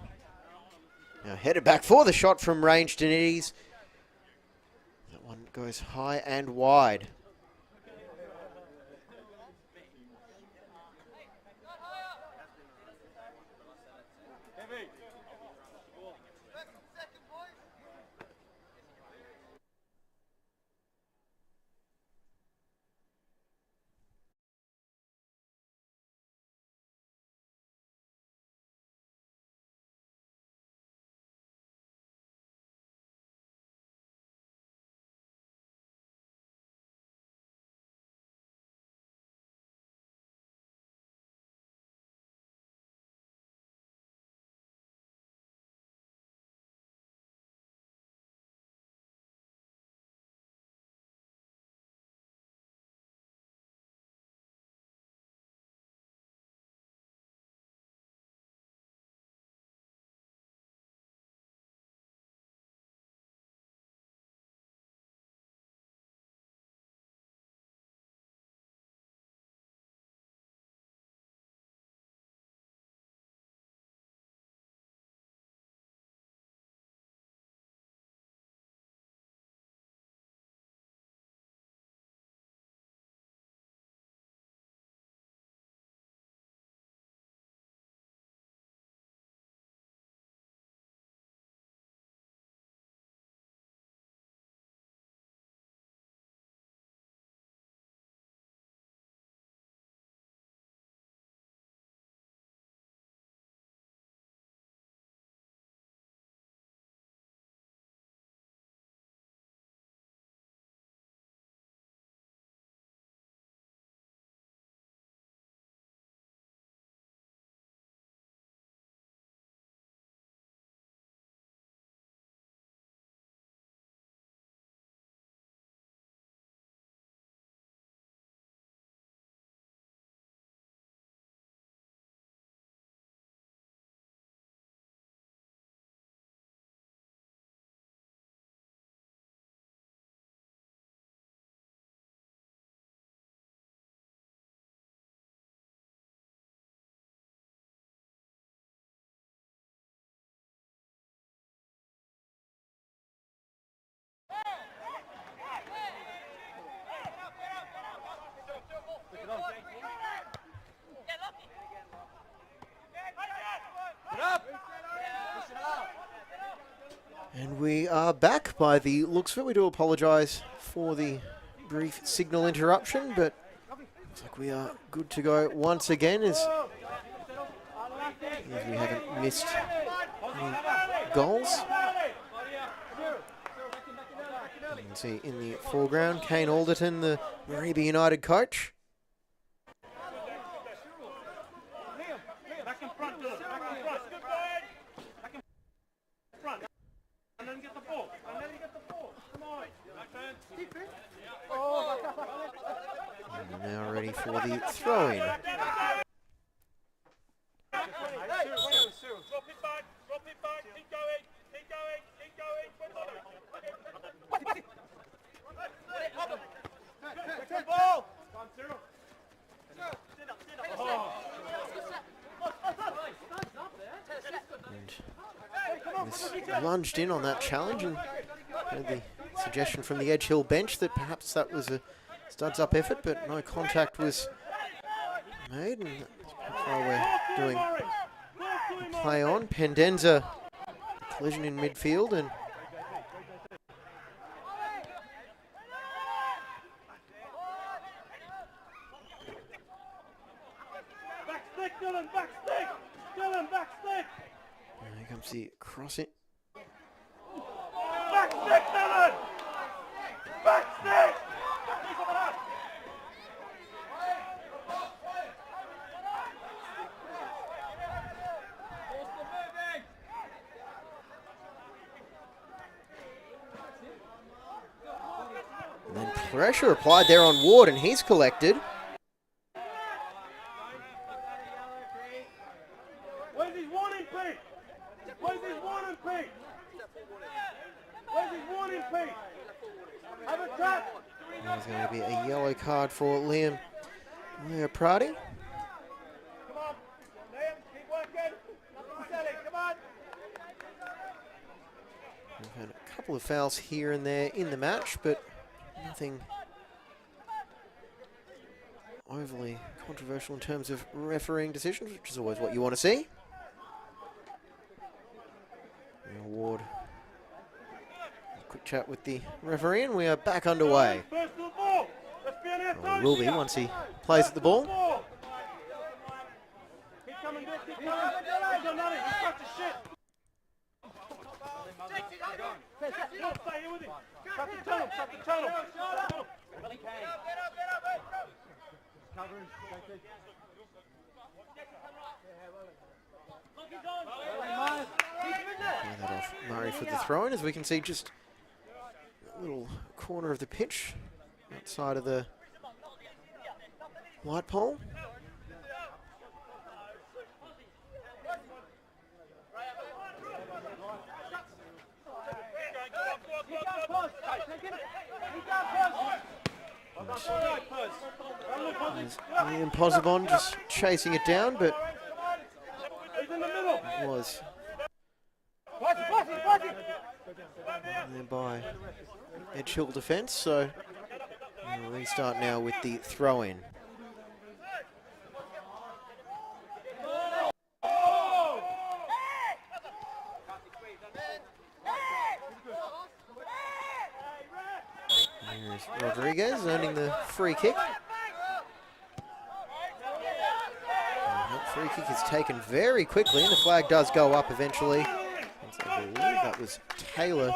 now headed back for the shot from range, Danitti's. That one goes high and wide. And we are back by the looks of it. We do apologise for the brief signal interruption, but looks like we are good to go once again as we haven't missed any goals. You can see in the foreground, Kane Alderton, the Mareeba United coach. Back in front, Dylan. Back in front. Back in front. And then get the ball. And then get the ball. Come on. And now ready for the throw-in. Drop it back. Drop it back. Keep going. Keep going. Keep going. Take the ball. Come, Cyril. And lunged in on that challenge and had the suggestion from the Edge Hill bench that perhaps that was a studs-up effort, but no contact was made, and that's why we're doing the play on. Pendenza, collision in midfield, and Back stick, Dylan. Back stick. Dylan, back stick. here comes the crossing. Back stick, Dylan. Back stick. And then pressure applied there on Ward, and he's collected. Where's his warning, Pete? Where's his warning, Pete? Where's his warning, Pete? Have a tap. There's going to be a yellow card for Liam Prati. Come on. Liam, keep working. Nothing silly. Come on. We've had a couple of fouls here and there in the match, but nothing overly controversial in terms of refereeing decisions, which is always what you want to see. Ward. Quick chat with the referee, and we are back underway. First to the ball. Let's be on our Well, toes will be here. once he plays at the ball. Keep coming, Dick. Keep coming. He's got nothing. He's got the shit. Stay here with him. Shut the tunnel. Shut the tunnel. Play that off Murray for the throw-in, as we can see just a little corner of the pitch outside of the light pole. There's Liam Posabon just chasing it down, but He's in the middle. it was there by Edge Hill defence, so we'll restart now with the throw-in. Here's Rodriguez earning the free kick. And that free kick is taken very quickly, and the flag does go up eventually. I believe that was Taylor.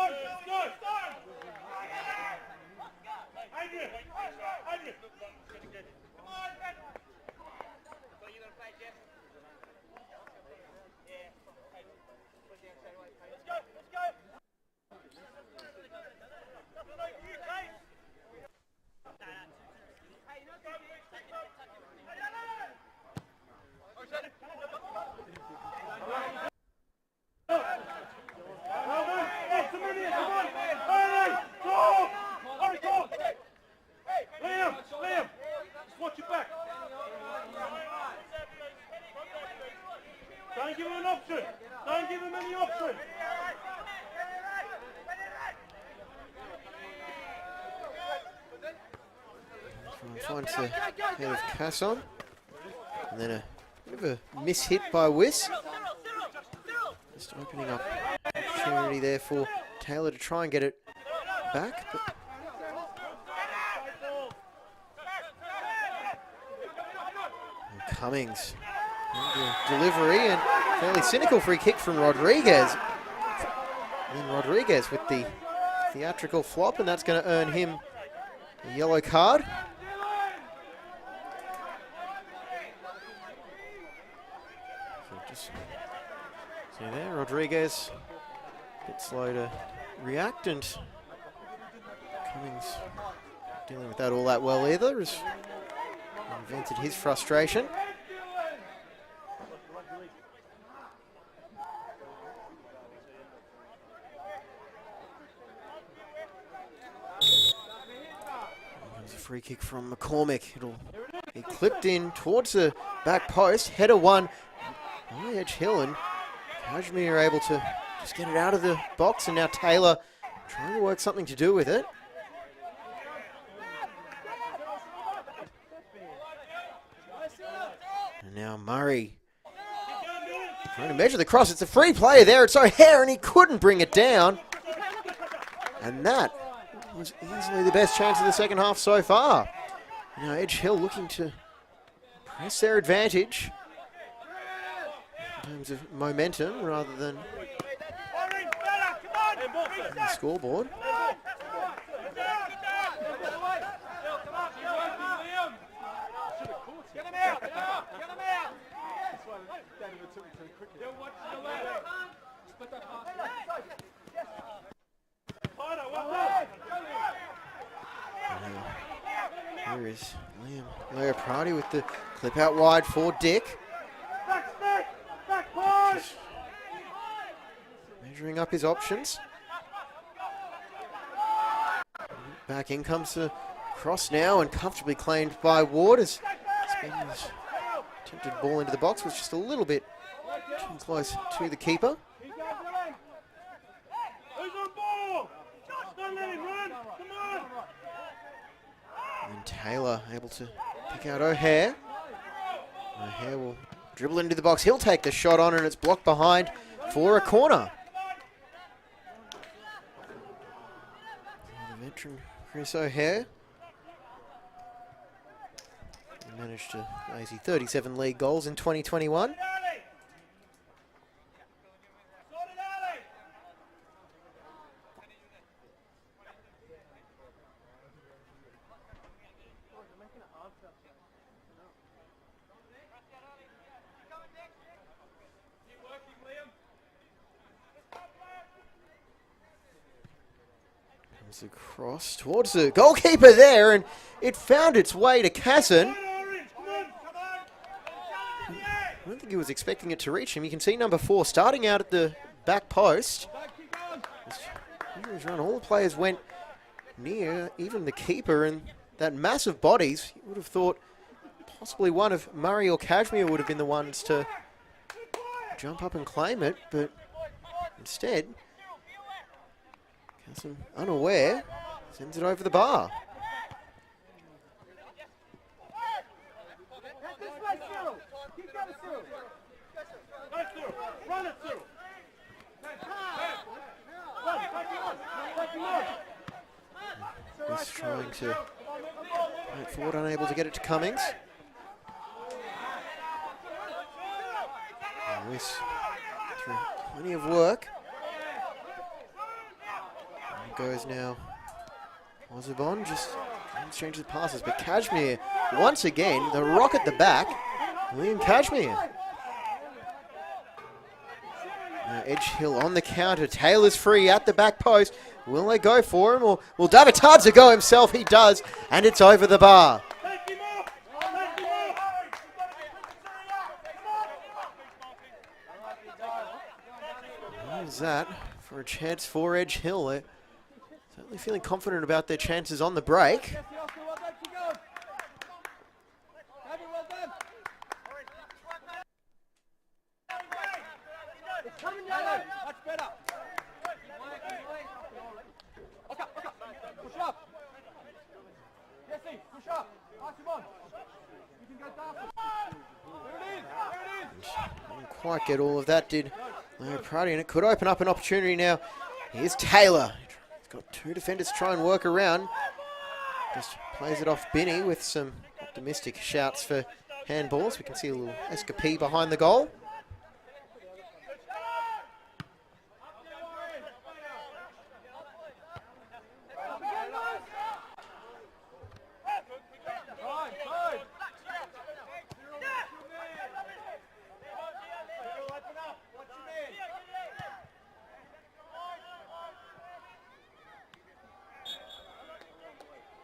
Don't give him an option. Don't give him any option. Finds the head of Casson. And then a bit of a miss hit by Wiss. Just opening up opportunity there for Taylor to try and get it back. But Cummings. Delivery and fairly cynical free kick from Rodriguez. And Rodriguez with the theatrical flop, and that's going to earn him a yellow card. So just see there, Rodriguez a bit slow to react, and Cummings dealing with that all that well either, has vented his frustration. There's a free kick from McCormick. It'll be clipped in towards the back post. Header one by Edge Hill, and Kashmir are able to just get it out of the box, and now Taylor trying to work something to do with it. And now Murray trying to measure the cross. It's a free player there. It's O'Hare, and he couldn't bring it down. And that was easily the best chance of the second half so far. Now Edge Hill looking to press their advantage in terms of momentum rather than the scoreboard. Here is Liam Leopardi with the clip out wide for Dick. Just measuring up his options. Back in comes the cross now, and comfortably claimed by Ward as Spencer's attempted ball into the box was just a little bit too close to the keeper. And Taylor able to pick out O'Hare. O'Hare will dribble into the box. He'll take the shot on, and it's blocked behind for a corner. The veteran Chris O'Hare managed to raise 37 league goals in 2021. Comes across towards the goalkeeper there, and it found its way to Casson. I don't think he was expecting it to reach him. You can see number 4 starting out at the back post. His run, all the players went near, even the keeper, and that massive bodies. You would have thought possibly one of Murray or Kashmir would have been the ones to jump up and claim it, but instead, Casson, unaware, sends it over the bar. He's trying to fight forward, unable to get it to Cummings. Lewis through plenty of work. And goes now Ozabon, just changes the passes, but Kashmir, once again, the rock at the back, Liam Kashmir. Now Edge Hill on the counter, Taylor's free at the back post. Will they go for him, or will Davitadze go himself? He does, and it's over the bar. What is that for a chance for Edge Hill? They're certainly feeling confident about their chances on the break. Didn't quite get all of that, did Leopardi, and it could open up an opportunity now Here's Taylor. He's got two defenders to try and work around. Just plays it off Binney with some optimistic shouts for handballs. We can see a little escapee behind the goal.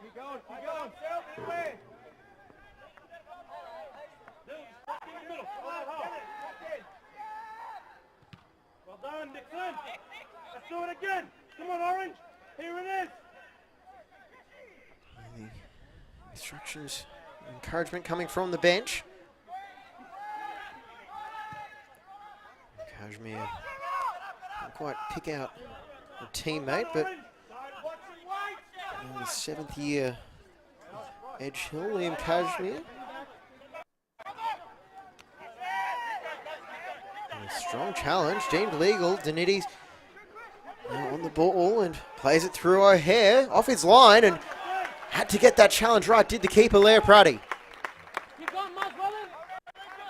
Keep going, Phil, this way. In the middle, well done, Dixon. Let's do it again. Come on, Orange. Here it is. The instructions, encouragement coming from the bench. Kashmir can't quite pick out a teammate, but in his 7th year, Edge Hill, Liam Kashmir. And a strong challenge, deemed legal. Danitti's on the ball and plays it through O'Hare, off his line, and had to get that challenge right, did the keeper, Leo Prati. Keep going, Mark, brother.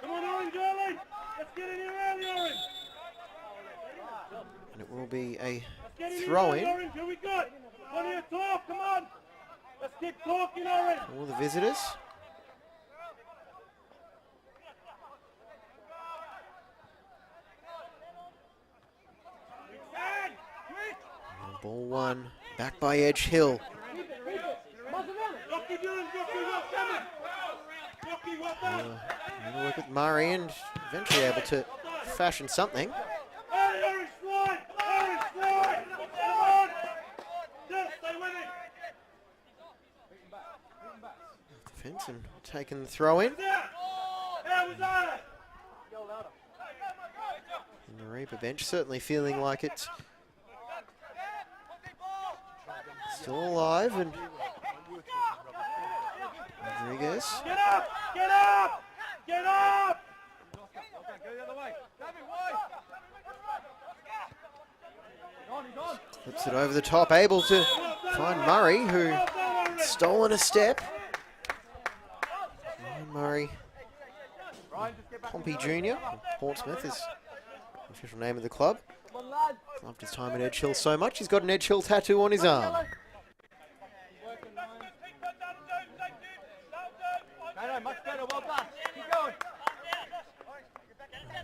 Come on, Orange, early. Let's get in here early, Orange. And it will be a Let's get in throw-in. here early, Orange. Who we got? Plenty of talk, come on. Let's keep talking, Orange. All the visitors. And ball one, back by Edge Hill. Work with Murray and eventually able to fashion something. Defense and taking the throw in. And the Mareeba bench certainly feeling like it's still alive, and Rodriguez. Get up! Get up! Get up! Flips it over the top, able to find Murray, who had stolen a step. Ryan Murray, Pompey Jr., Portsmouth is the official name of the club. Loved his time at Edge Hill so much, he's got an Edge Hill tattoo on his arm.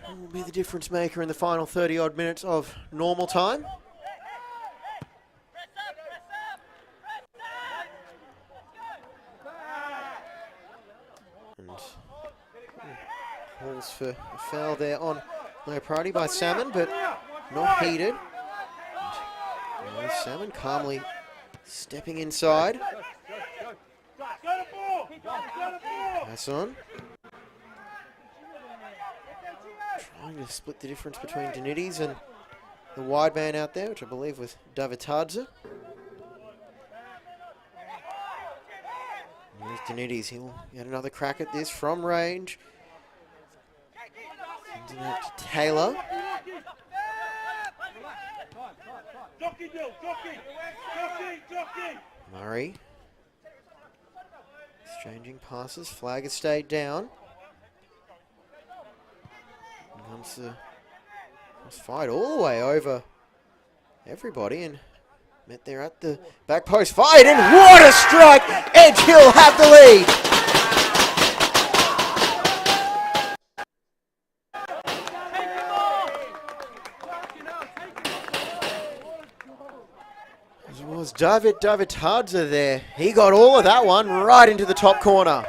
Who will be the difference maker in the final 30-odd minutes of normal time? And calls for a foul there on Leo Prati by Salmon, but not heeded. And Salmon calmly stepping inside. Pass on. Trying to split the difference between Danitti's and the wide man out there, which I believe was Davitadze. Here's Danitti's. He'll get another crack at this from range. Sends it out to Taylor. Murray. Exchanging passes. Flag has stayed down. And comes the fight all the way over everybody and met there at the back post. Fight, and what a strike! Edge Hill have the lead. As was Davitadze there. He got all of that one right into the top corner.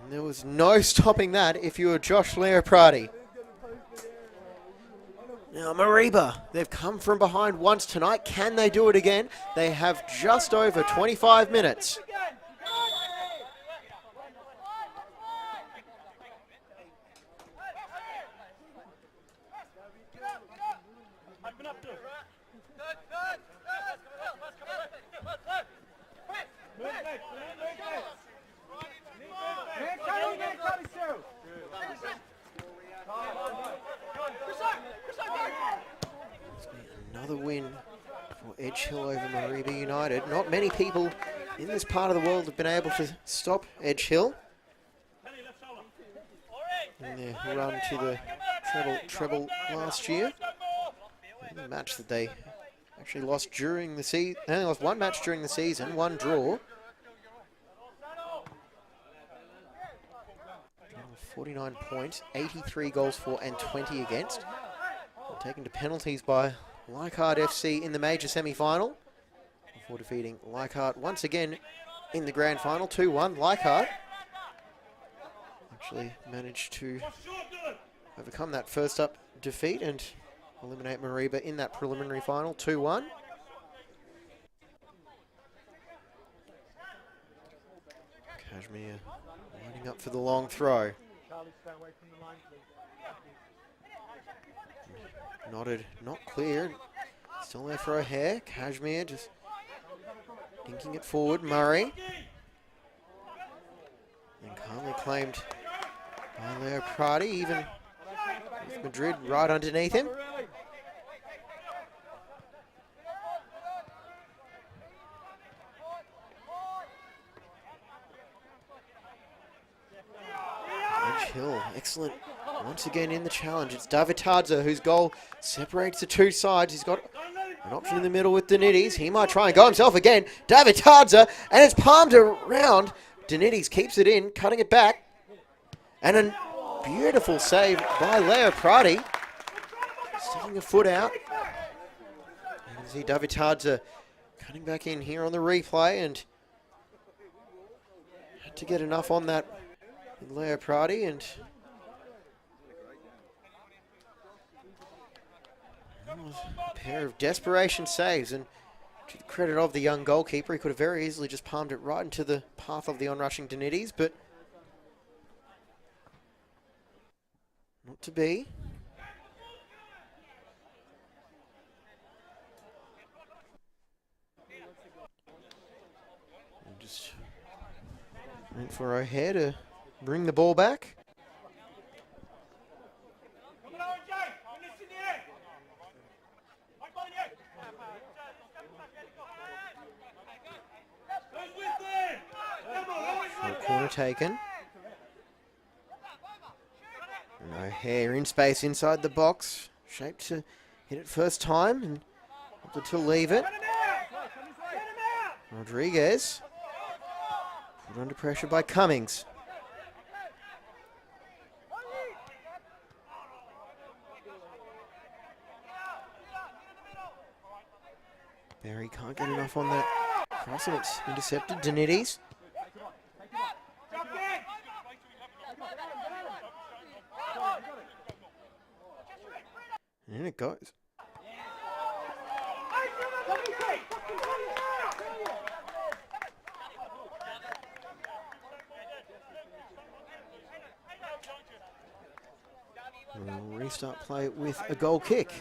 And there was no stopping that if you were Josh Leoprati. Now Mareeba, they've come from behind once tonight. Can they do it again? They have just over 25 minutes. Edge Hill over Mareeba United. Not many people in this part of the world have been able to stop Edge Hill in their run to the treble last year. In the match that they actually lost during the season. They only lost one match during the season, one draw. 49 points, 83 goals for and 20 against. Taken to penalties by Leichhardt FC in the major semi-final before defeating Leichhardt once again in the grand final, 2-1. Leichhardt actually managed to overcome that first up defeat and eliminate Mareeba in that preliminary final, 2-1. Kashmir lining up for the long throw. Nodded, not clear. Still there for O'Hare. Kashmir just dinking it forward. Murray. And calmly claimed by Leo Prati, even with Madrid right underneath him. Edge Hill, excellent. Once again in the challenge, it's Davitadze whose goal separates the two sides. He's got an option in the middle with Denides. He might try and go himself again. Davitadze, and it's palmed around. Denides keeps it in, cutting it back. And a beautiful save by Leo Prati. Sticking a foot out. And you see Davitadze cutting back in here on the replay and had to get enough on that with Leo Prati, and a pair of desperation saves, and to the credit of the young goalkeeper, he could have very easily just palmed it right into the path of the onrushing Denides, but not to be. And just went for O'Hare to bring the ball back. Corner taken. And O'Hare in space inside the box. Shaped to hit it first time and opted to leave it. Rodriguez put under pressure by Cummings. Barry can't get enough on that cross, and it's intercepted. Denides. And in it goes. We'll restart play with a goal kick.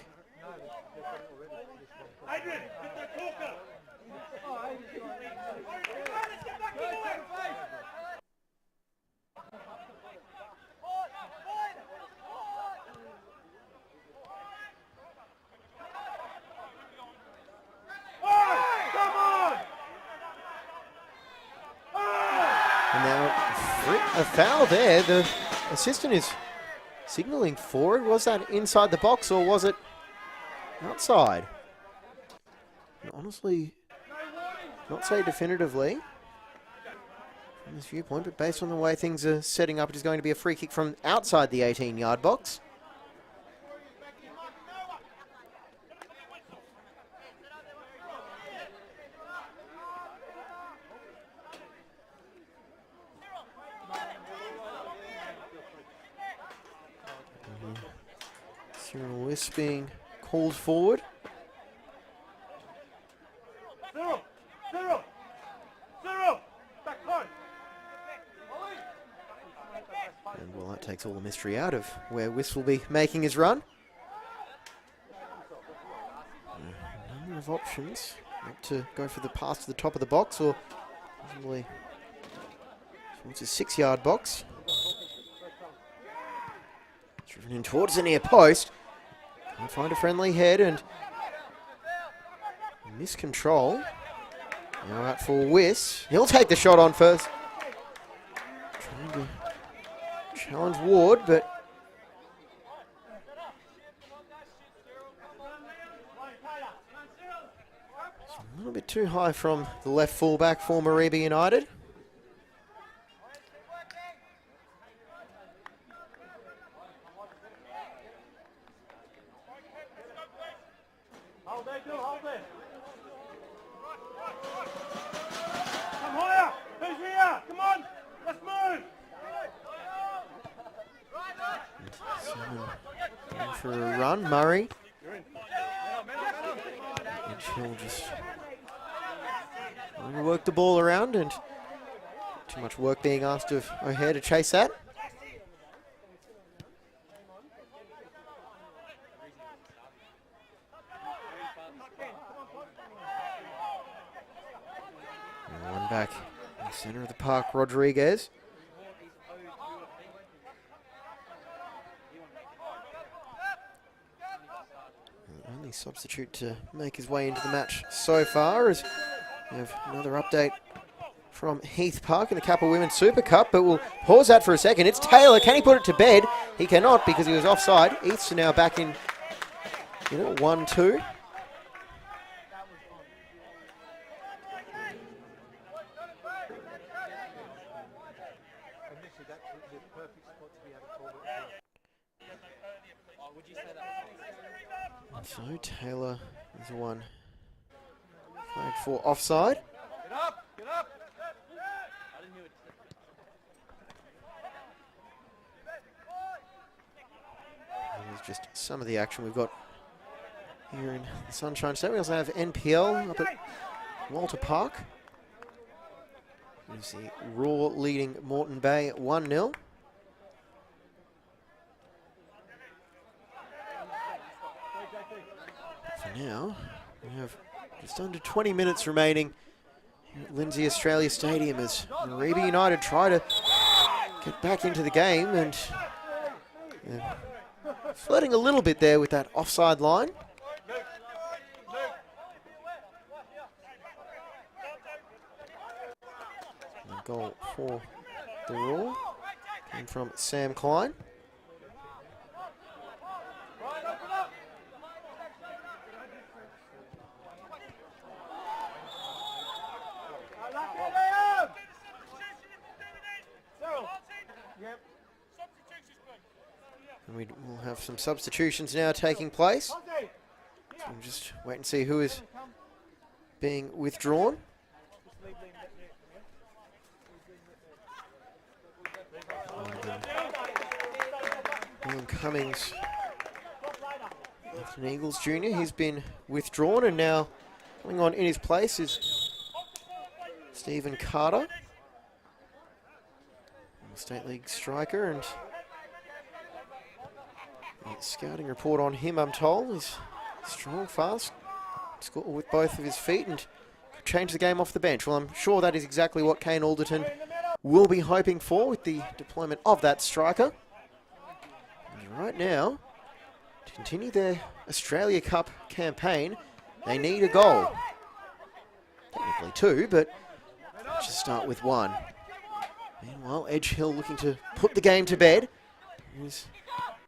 And now a foul there. The assistant is signalling forward. Was that inside the box or was it outside? And honestly, not say definitively from this viewpoint, but based on the way things are setting up, it is going to be a free kick from outside the 18-yard box. Cyril Wiss being called forward. And well, that takes all the mystery out of where Wiss will be making his run. A number of options. Like to go for the pass to the top of the box or possibly towards his 6-yard box. Driven in towards the near post. Can't find a friendly head, and Miscontrol. Now out for Wiss. He'll take the shot on first. Trying to challenge Ward, but it's a little bit too high from the left fullback for Mareeba United. Hold there, Bill, hold there. Come higher. Who's here? Come on. Let's move. Going for a run, Murray. And she'll just work the ball around, and too much work being asked of O'Hare to chase that. And one back in the centre of the park, Rodriguez. The only substitute to make his way into the match so far, as we have another update from Heath Park in the Kappa Women's Super Cup, but we'll pause that for a second. It's Taylor. Can he put it to bed? He cannot because he was offside. East are now back in 1-2. So Taylor is the one flagged for offside. Get up! Get up! Here's just some of the action we've got here in the Sunshine State. We also have NPL up at Walter Park. You see Raw leading Moreton Bay 1-0. For now, we have just under 20 minutes remaining here at Lindsay Australia Stadium as Mareeba United try to get back into the game, and flirting a little bit there with that offside line. And goal for the Raw came from Sam Klein. And we will have some substitutions now taking place. So we'll just wait and see who is being withdrawn. Ian Cummings, Nathan Eagles Jr., he's been withdrawn, and now coming on in his place is Stephen Carter, State League striker, and the scouting report on him, I'm told, is strong, fast, score with both of his feet, and could change the game off the bench. Well, I'm sure that is exactly what Kane Alderton will be hoping for with the deployment of that striker. And right now, to continue their Australia Cup campaign, they need a goal. Technically two, but let's just start with one. Meanwhile, Edge Hill looking to put the game to bed. Here's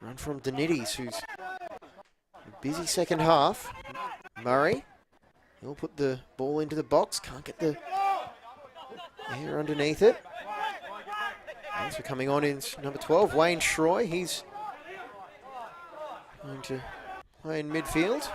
a run from Danidis, who's a busy second half. Murray, he'll put the ball into the box, can't get the air underneath it. Thanks for coming on in number 12, Wayne Shroy. He's going to play in midfield.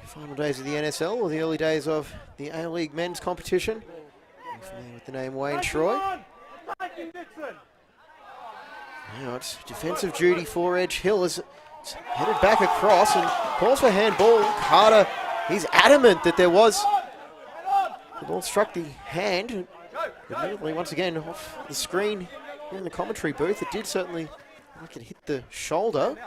Final days of the NSL, or the early days of the A-League men's competition. You're familiar with the name Wayne Shroy. Now it's defensive duty for Edge Hill as it's headed back across and calls for handball. Carter, he's adamant that there was. The ball struck the hand. Immediately, once again, off the screen in the commentary booth. It did certainly like it hit the shoulder.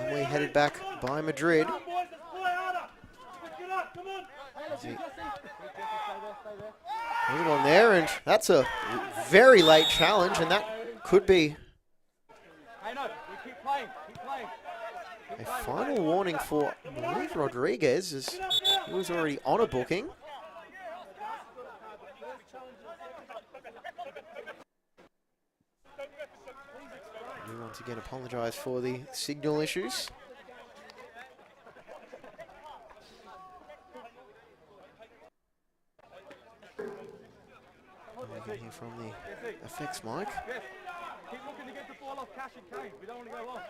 Normally headed back by Madrid. Come on, boys, let's play harder. Pick it up, come on. There's one there, and that's a very late challenge, and that could be Hey, no, we keep playing, a final warning for Luis Rodriguez, as he was already on a booking. We once again apologise for the signal issues. We can hear from the effects mic. Keep looking to get the ball off Cash and Kane. We don't want to go long.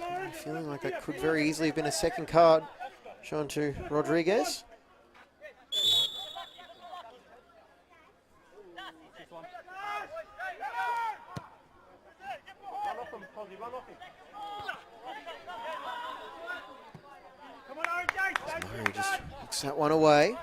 I'm feeling like that could very easily have been a second card shown to Rodriguez. Run off him, Posy, run off him. Come on, Orange, Murray just looks that one away.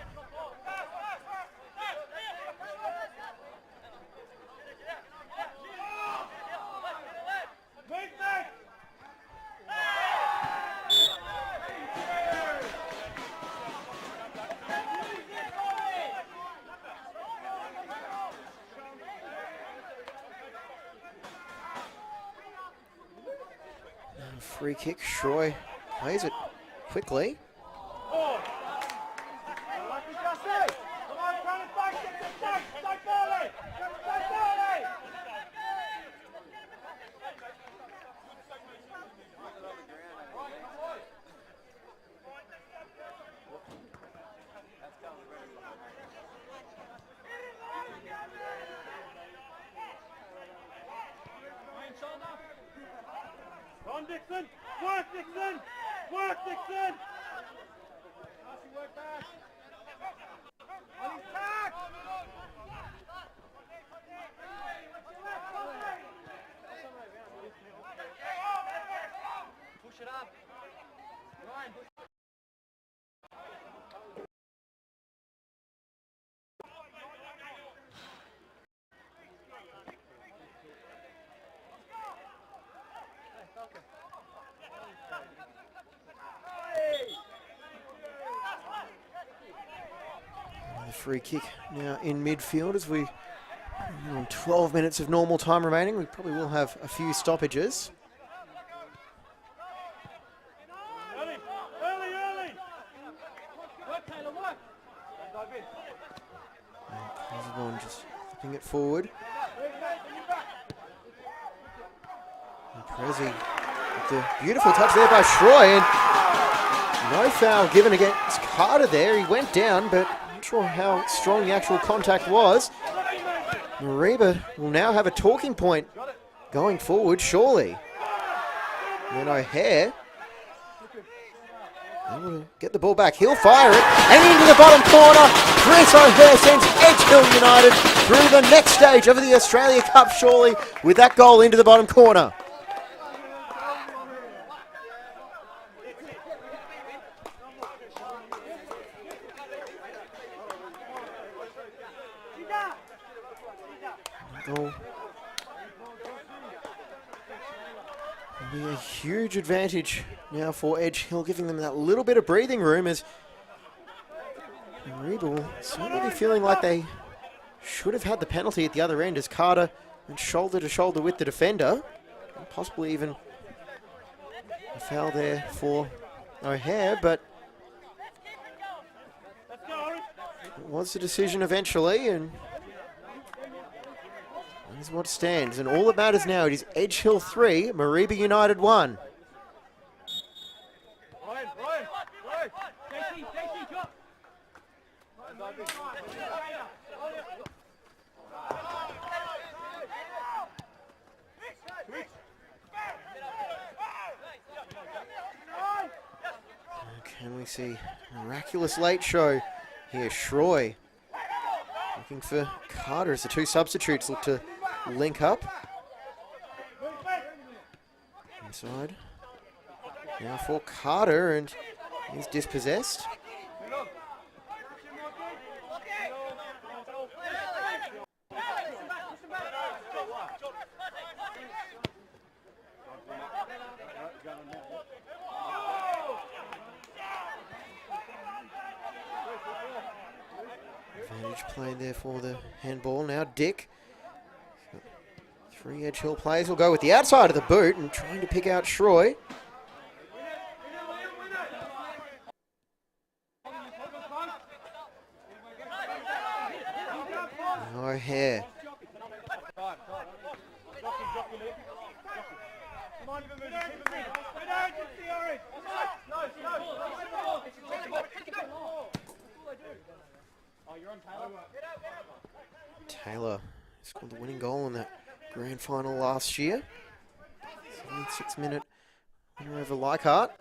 Free kick, Shroy plays it quickly. on, Dixon! Work, Dixon! Work, Dixon! Work back! On his tack! Push it up! Ryan, push. The free kick now in midfield as we on 12 minutes of normal time remaining. We probably will have a few stoppages. Early! Work, Taylor, work! Osborne just flipping it forward. And Prezi with the beautiful touch there by Shroy, and no foul given against Carter there. He went down, but not sure how strong the actual contact was. Mareeba will now have a talking point going forward, surely. And then O'Hare able to get the ball back. He'll fire it, and into the bottom corner. Chris O'Hare sends Edge Hill United through the next stage of the Australia Cup, surely, with that goal into the bottom corner. Goal will be a huge advantage now for Edge Hill, giving them that little bit of breathing room, as Mareeba will certainly be feeling like they should have had the penalty at the other end, as Carter went shoulder to shoulder with the defender, and possibly even a foul there for O'Hare, but it was the decision eventually, and is what stands, and all that matters now, it is Edge Hill 3, Mareeba United 1. Can we see a miraculous late show here? Shroy looking for Carter as the two substitutes look to link up. Inside. Now for Carter, and he's dispossessed. played there for the handball. Now Dick. 3 Edge Hill players will go with the outside of the boot and trying to pick out Shroy. O'Hare. Taylor scored the winning goal in that grand final last year. 76-minute winner over Leichhardt.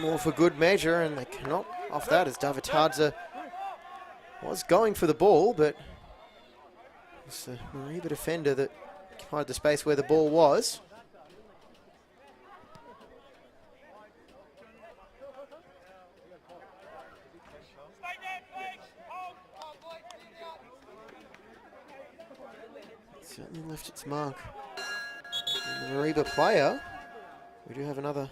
More for good measure, and they cannot off that as Davitadze was going for the ball, but it's the Mareeba defender that occupied the space where the ball was. It certainly left its mark. The Mareeba player, we do have another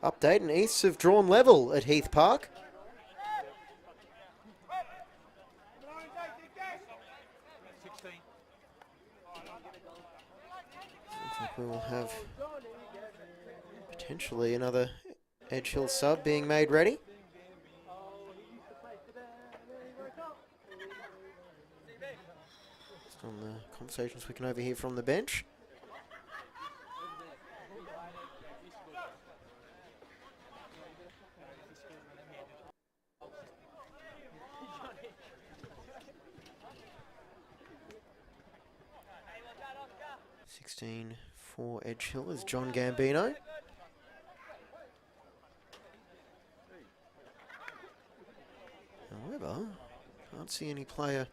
update, and Easts have drawn level at Heath Park. Looks like we will have potentially another Edge Hill sub being made ready. Just on the conversations we can overhear from the bench. For Edge Hill is John Gambino. However, can't see any player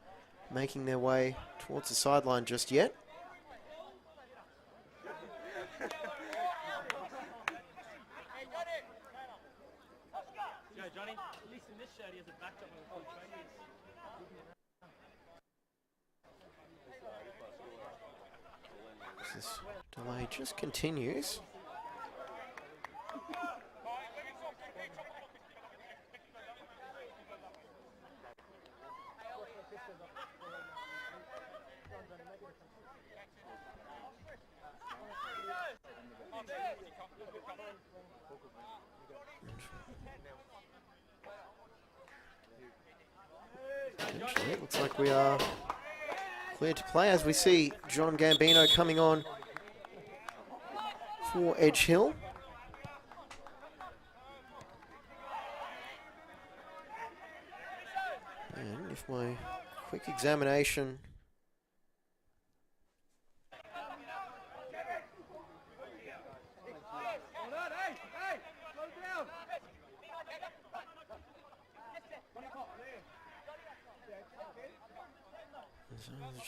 making their way towards the sideline just yet. Johnny, at least in this shirt he has a backdrop of the full trainers. This delay just continues. Actually, it looks like we are clear to play as we see John Gambino coming on for Edge Hill. And if my quick examination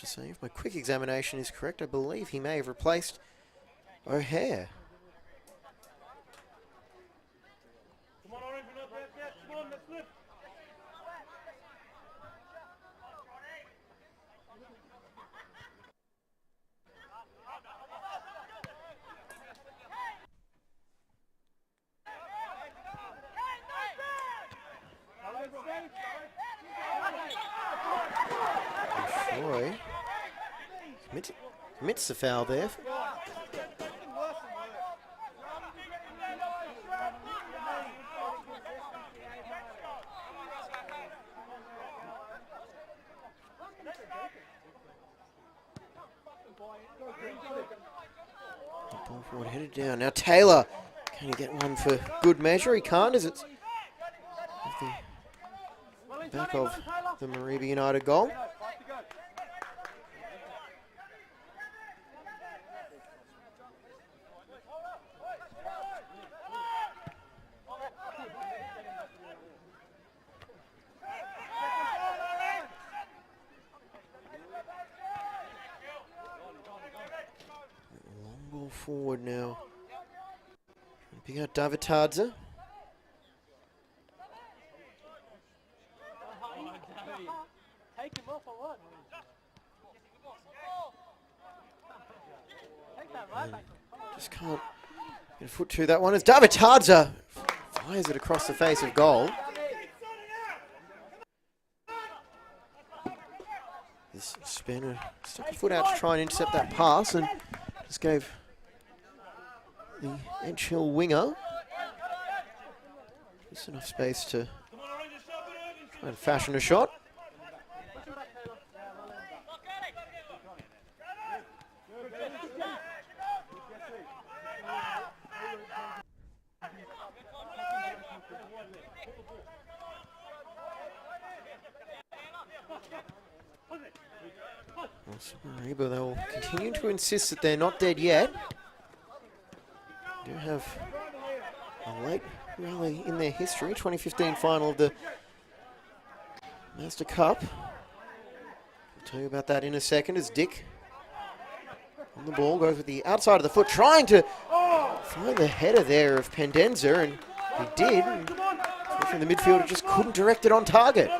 just saying, if my quick examination is correct, I believe he may have replaced O'Hare. Come on, Orange, we're not there yet. Come on, let's lift. Troy commits the foul there. Ball forward, headed down. Now Taylor, can he get one for good measure? He can't, as it's the back of the Mareeba United goal. ball forward now. Pick out Davitadze. Take him off or what? Take that right back. Just can't get a foot to that one as Davitadze fires it across the face of goal. This Spanner stuck a foot out to try and intercept that pass and just gave the Edge Hill winger just enough space to try and fashion a shot. Mareeba, they will continue to insist that they're not dead yet. They do have a late rally in their history, 2015 final of the Master Cup. I'll tell you about that in a second as Dick on the ball goes with the outside of the foot, trying to find the header there of Pendenza, and he did. And from the midfielder just couldn't direct it on target.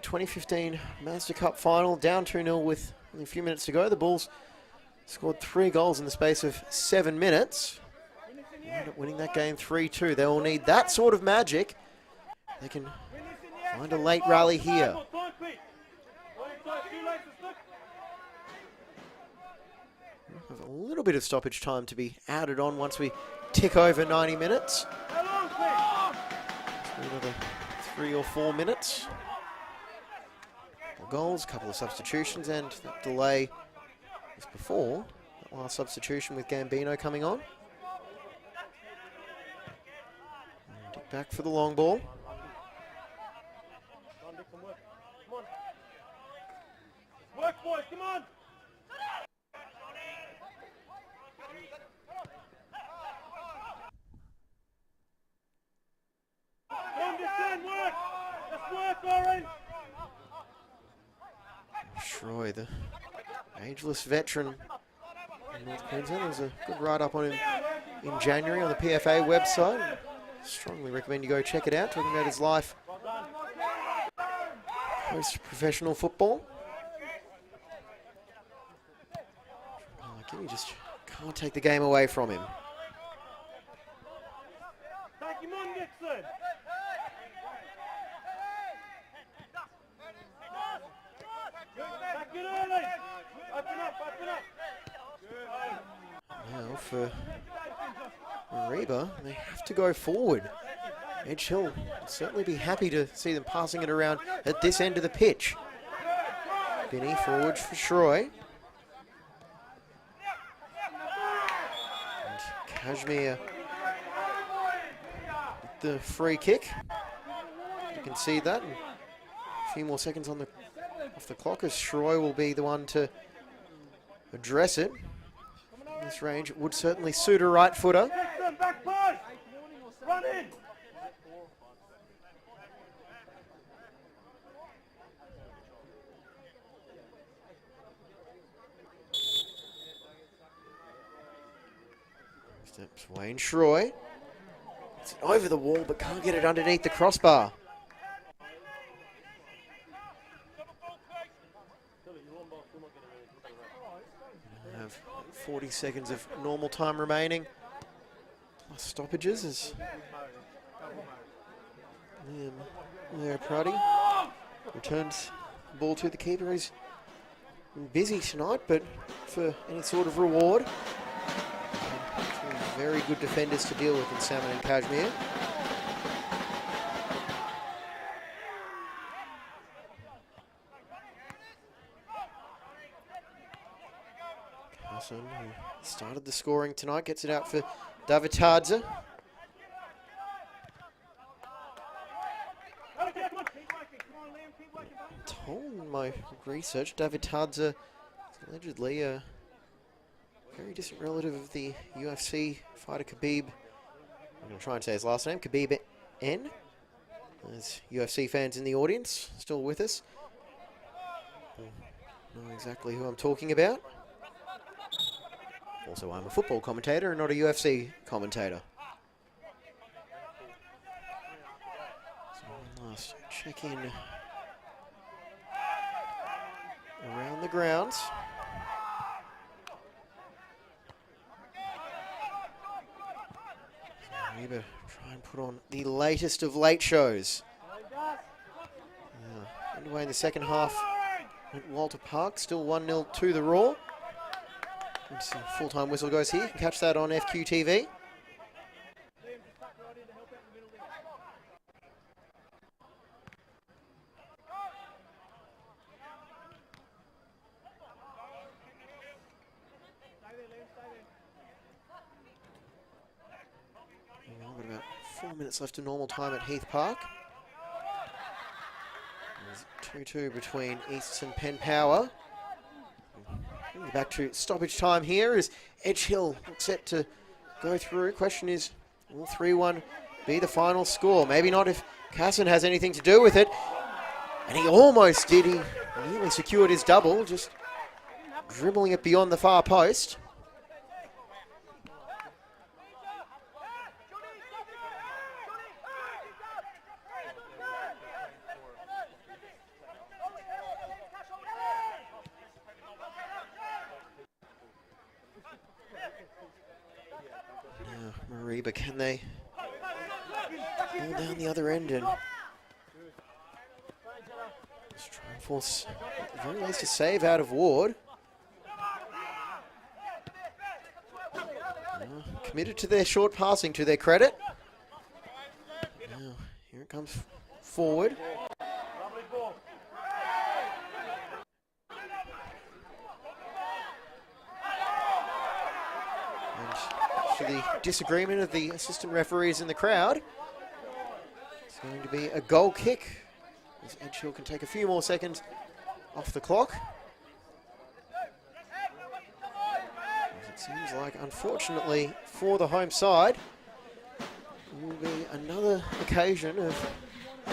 2015 Master Cup final, down 2-0 with only a few minutes to go. The Bulls scored 3 goals in the space of 7 minutes. They ended up winning that game 3-2. They will need that sort of magic. They can find a late rally here. Have a little bit of stoppage time to be added on once we tick over 90 minutes. Another 3 or 4 minutes. Goals, a couple of substitutions, and that delay was before that last substitution with Gambino coming on. And Dick back for the long ball. Work, boys, come on! Understand, work! Let's work, Orange! Shroy, the ageless veteran in North Queensland. There's a good write-up on him in January on the PFA website. Strongly recommend you go check it out, talking about his life post-professional football. You just can't take the game away from him. Take him on, Dixon! Back it early! Open up, open up! Now for Mareeba, they have to go forward. Edge Hill will certainly be happy to see them passing it around at this end of the pitch. Binney forward for Shroy. And Kashmir with the free kick. You can see that. And a few more seconds on off the clock as Shroy will be the one to address it. In this range, it would certainly suit a right footer. Back pass! Run in! Steps Wayne Shroy. It's over the wall, but can't get it underneath the crossbar. Have 40 seconds of normal time remaining, plus stoppages as Liam Pruddy returns the ball to the keeper. He's been busy tonight, but for any sort of reward, very good defenders to deal with in Salmon and Kashmir. Carson, who started the scoring tonight, gets it out for Davitadze. Told in my research, Davitadze is allegedly a very distant relative of the UFC fighter Khabib. I'm going to try and say his last name, Khabib N. There's UFC fans in the audience, still with us. know exactly who I'm talking about. Also, I'm a football commentator and not a UFC commentator. So one last check in around the grounds. Mareeba try and put on the latest of late shows. Underway in the second half at Walter Park, still 1-0 to the Raw. Full-time whistle goes here. You can catch that on FQTV. We've got about 4 minutes left of normal time at Heath Park. 2-2 between Easts and Penn Power. Back to stoppage time here as Edge Hill looks set to go through. Question is, will 3-1 be the final score? Maybe not if Casson has anything to do with it. And he almost did. He nearly secured his double, just dribbling it beyond the far post. Mareeba, can they pull down the other end and just try and force at the very least a save out of Ward? Committed to their short passing, to their credit. Now, here it comes forward. To the disagreement of the assistant referees in the crowd, it's going to be a goal kick, as Edge Hill can take a few more seconds off the clock. As it seems like, unfortunately for the home side, it will be another occasion of a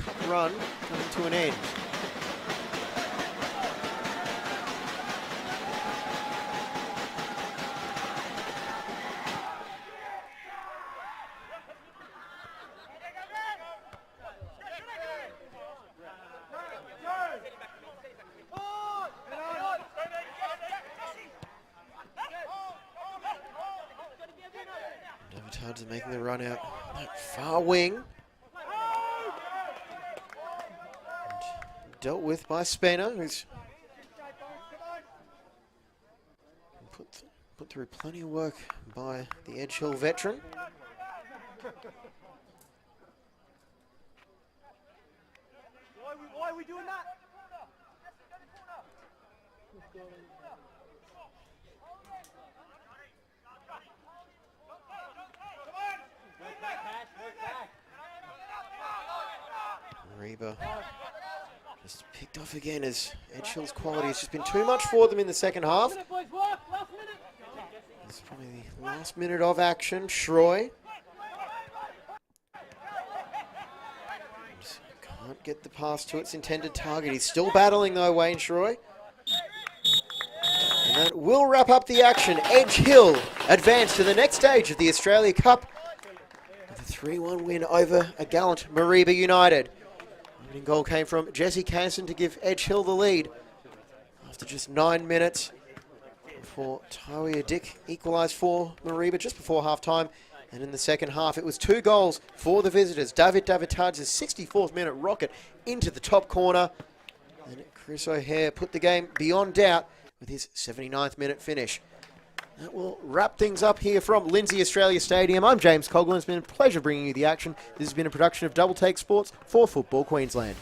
cup run coming to an end. Tuds making the run out that far wing. And dealt with by Spener, who's put through plenty of work by the Edge Hill veteran. Why are we doing that? Mareeba just picked off again as Edge Hill's quality has just been too much for them in the second half. It's probably the last minute of action. Shroy just can't get the pass to its intended target. He's still battling though, Wayne Shroy. And that will wrap up the action. Edge Hill advance to the next stage of the Australia Cup with a 3-1 win over a gallant Mareeba United. The winning goal came from Jesse Canson to give Edge Hill the lead after just 9 minutes before Tawia Dick equalised for Mareeba just before half-time. And in the second half, it was 2 goals for the visitors. David Tuds' 64th minute rocket into the top corner. And Chris O'Hare put the game beyond doubt with his 79th minute finish. That will wrap things up here from Lindsay Australia Stadium. I'm James Coughlin. It's been a pleasure bringing you the action. This has been a production of Double Take Sports for Football Queensland.